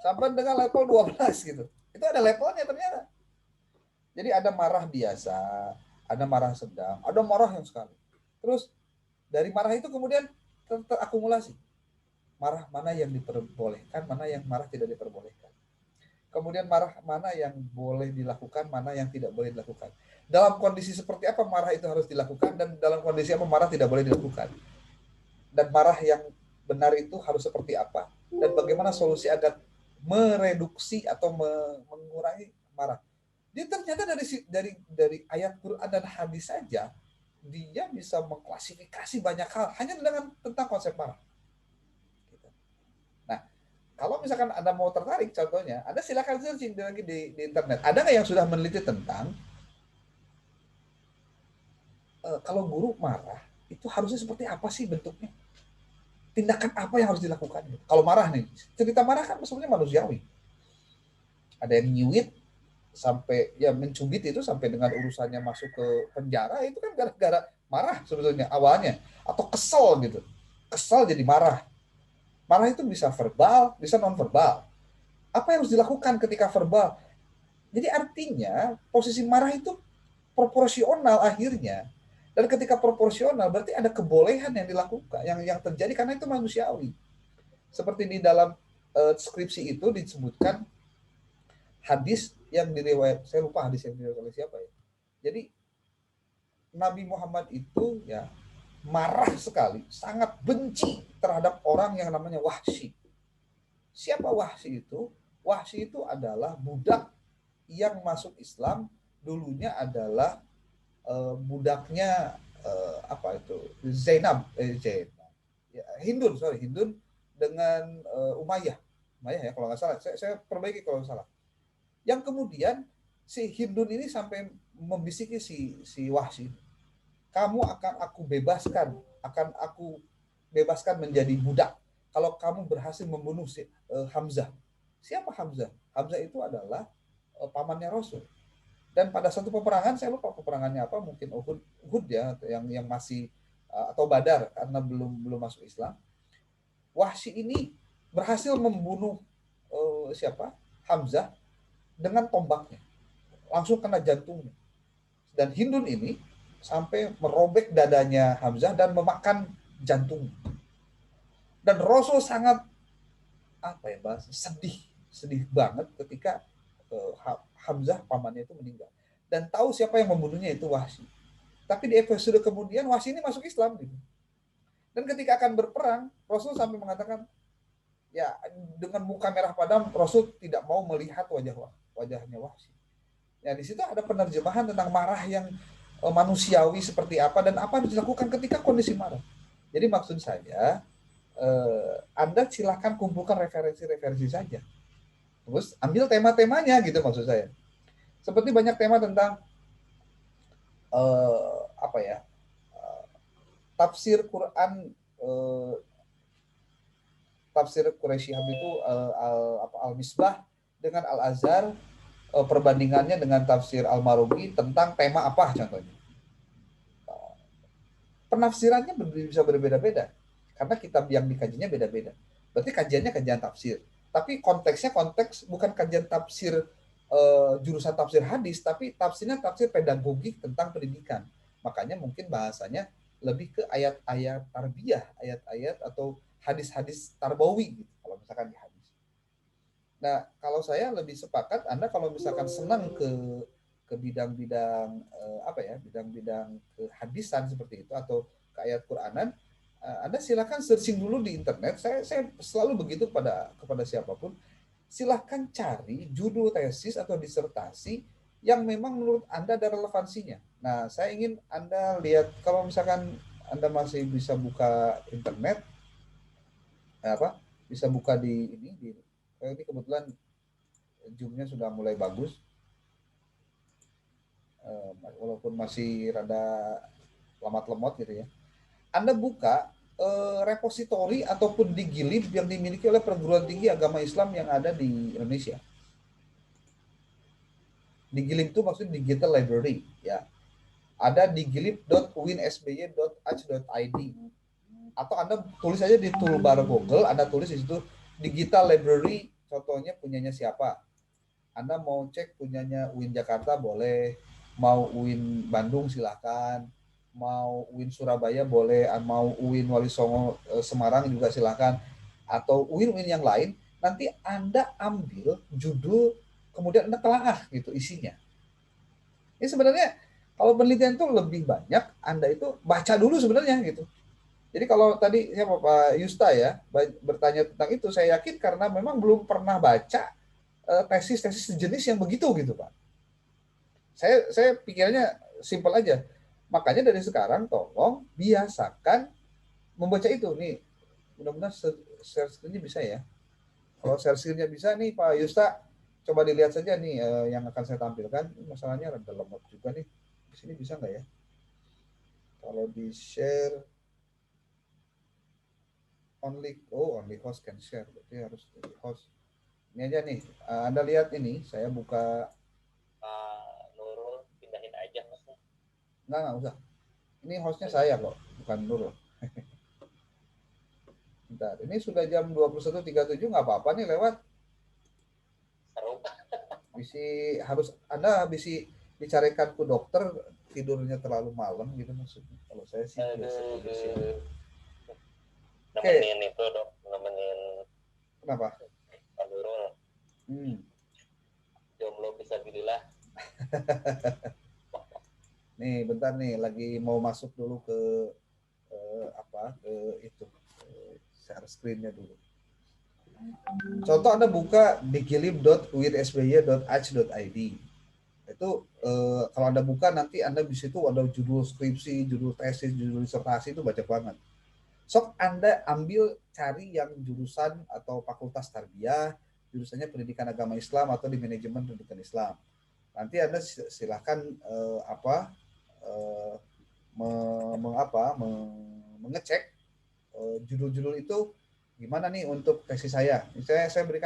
sampai dengan level 12 gitu. Itu ada levelnya ternyata. Jadi ada marah biasa, ada marah sedang, ada marah yang sekali. Terus dari marah itu kemudian terakumulasi. Marah mana yang diperbolehkan, mana yang marah tidak diperbolehkan. Kemudian marah mana yang boleh dilakukan, mana yang tidak boleh dilakukan. Dalam kondisi seperti apa marah itu harus dilakukan, dan dalam kondisi apa marah tidak boleh dilakukan. Dan marah yang benar itu harus seperti apa. Dan bagaimana solusi agar mereduksi atau mengurangi marah. Dia ternyata dari ayat Quran dan hadis saja, dia bisa mengklasifikasi banyak hal hanya dengan tentang konsep marah. Kalau misalkan Anda mau tertarik, contohnya, Anda silakan searching lagi di internet. Ada nggak yang sudah meneliti tentang kalau guru marah, itu harusnya seperti apa sih bentuknya? Tindakan apa yang harus dilakukan? Kalau marah nih, cerita marah kan sebenarnya manusiawi. Ada yang nyuit, sampai ya mencubit itu sampai dengan urusannya masuk ke penjara, itu kan gara-gara marah sebetulnya awalnya. Atau kesel gitu. Kesel jadi marah. Marah itu bisa verbal, bisa non-verbal. Apa yang harus dilakukan ketika verbal? Jadi artinya posisi marah itu proporsional akhirnya. Dan ketika proporsional berarti ada kebolehan yang dilakukan, yang terjadi karena itu manusiawi. Seperti di dalam skripsi itu disebutkan hadis yang diriwayat, saya lupa hadis yang diriwayat oleh siapa ya. Jadi Nabi Muhammad itu ya marah sekali, sangat benci terhadap orang yang namanya Wahsy. Siapa Wahsy itu? Wahsy itu adalah budak yang masuk Islam, dulunya adalah budaknya Zainab, Hindun dengan Umayyah ya kalau nggak salah. Saya perbaiki kalau nggak salah. Yang kemudian si Hindun ini sampai membisiki si Wahsy, kamu akan aku bebaskan menjadi budak kalau kamu berhasil membunuh Hamzah. Siapa Hamzah? Hamzah itu adalah pamannya Rasul. Dan pada satu peperangan, saya lupa peperangannya apa, mungkin Uhud ya, yang masih atau Badar karena belum masuk Islam. Wahsy ini berhasil membunuh Hamzah dengan tombaknya, langsung kena jantungnya. Dan Hindun ini sampai merobek dadanya Hamzah dan memakan jantungnya. Dan Rasul sangat sedih banget ketika Hamzah pamannya itu meninggal. Dan tahu siapa yang membunuhnya, itu Wahsy. Tapi di episode kemudian Wahsy ini masuk Islam gitu. Dan ketika akan berperang, Rasul sampai mengatakan, ya dengan muka merah padam, Rasul tidak mau melihat wajahnya Wahsy. Ya di situ ada penerjemahan tentang marah yang manusiawi seperti apa dan apa yang dilakukan ketika kondisi marah. Jadi maksud saya, Anda silakan kumpulkan referensi saja. Terus ambil tema-temanya gitu maksud saya. Seperti banyak tema tentang tafsir Quran, tafsir Quraisy itu Al-Misbah dengan Al-Azhar, perbandingannya dengan tafsir Al-Marughi tentang tema apa contohnya. Penafsirannya bisa berbeda-beda karena kitab yang dikajinya beda-beda. Berarti kajiannya kajian tafsir. Tapi konteksnya konteks bukan kajian tafsir jurusan tafsir hadis, tapi tafsirnya tafsir pedagogik tentang pendidikan. Makanya mungkin bahasanya lebih ke ayat-ayat tarbiyah, ayat-ayat atau hadis-hadis tarbawi gitu, kalau misalkan di hadis. Nah, kalau saya lebih sepakat Anda kalau misalkan senang ke bidang-bidang bidang-bidang kehadisan seperti itu atau ke ayat Quranan, Anda silakan searching dulu di internet. Saya selalu begitu kepada siapapun. Silahkan cari judul tesis atau disertasi yang memang menurut Anda ada relevansinya. Nah, saya ingin Anda lihat, kalau misalkan Anda masih bisa buka internet, bisa buka ini kebetulan Zoom-nya sudah mulai bagus, walaupun masih rada lemot gitu ya. Anda buka repositori ataupun digilib yang dimiliki oleh perguruan tinggi agama Islam yang ada di Indonesia. Digilib itu maksudnya digital library ya. Ada digilib.uinsby.ac.id atau Anda tulis aja di toolbar Google, Anda tulis di situ digital library, contohnya punyanya siapa. Anda mau cek punyanya UIN Jakarta boleh, mau UIN Bandung silakan, mau UIN Surabaya boleh, mau UIN Wali Songo Semarang juga silakan, atau UIN yang lain. Nanti Anda ambil judul, kemudian Anda telaah gitu isinya. Ini sebenarnya kalau penelitian itu lebih banyak Anda itu baca dulu sebenarnya gitu. Jadi kalau tadi siapa Pak Yusta ya bertanya tentang itu, saya yakin karena memang belum pernah baca tesis-tesis sejenis yang begitu gitu Pak. Saya pikirnya simpel aja. Makanya dari sekarang tolong biasakan membaca itu nih. Mudah-mudahan share screen-nya bisa ya. Kalau share screen-nya bisa nih Pak Yusta, coba dilihat saja nih yang akan saya tampilkan. Masalahnya rada lemot juga nih. Di sini bisa nggak ya? Kalau di share only host can share. Berarti harus di host. Ini aja nih. Anda lihat ini, saya buka. Nurul pindahin aja maksudnya. Nggak usah. Ini hostnya saya kok, bukan Nurul. Bentar, ini sudah jam 21.37, nggak apa-apa nih lewat. Seru. Anda bisa dicarikan ke dokter, tidurnya terlalu malam gitu maksudnya. Kalau saya sih biasa. Nemenin itu dok, nemenin. Kenapa? Pak Nurul. Jomblo fisabilillah. Nih bentar nih, lagi mau masuk dulu ke share screen-nya dulu. Contoh Anda buka digilib.uinsby.ac.id. Itu kalau Anda buka nanti Anda di situ ada judul skripsi, judul tesis, judul disertasi, itu banyak banget. sok Anda ambil cari yang jurusan atau fakultas tarbiyah, jurusannya pendidikan agama Islam atau di manajemen pendidikan Islam. Nanti Anda silahkan mengecek judul-judul itu gimana nih untuk tesis saya. Misalnya saya berikan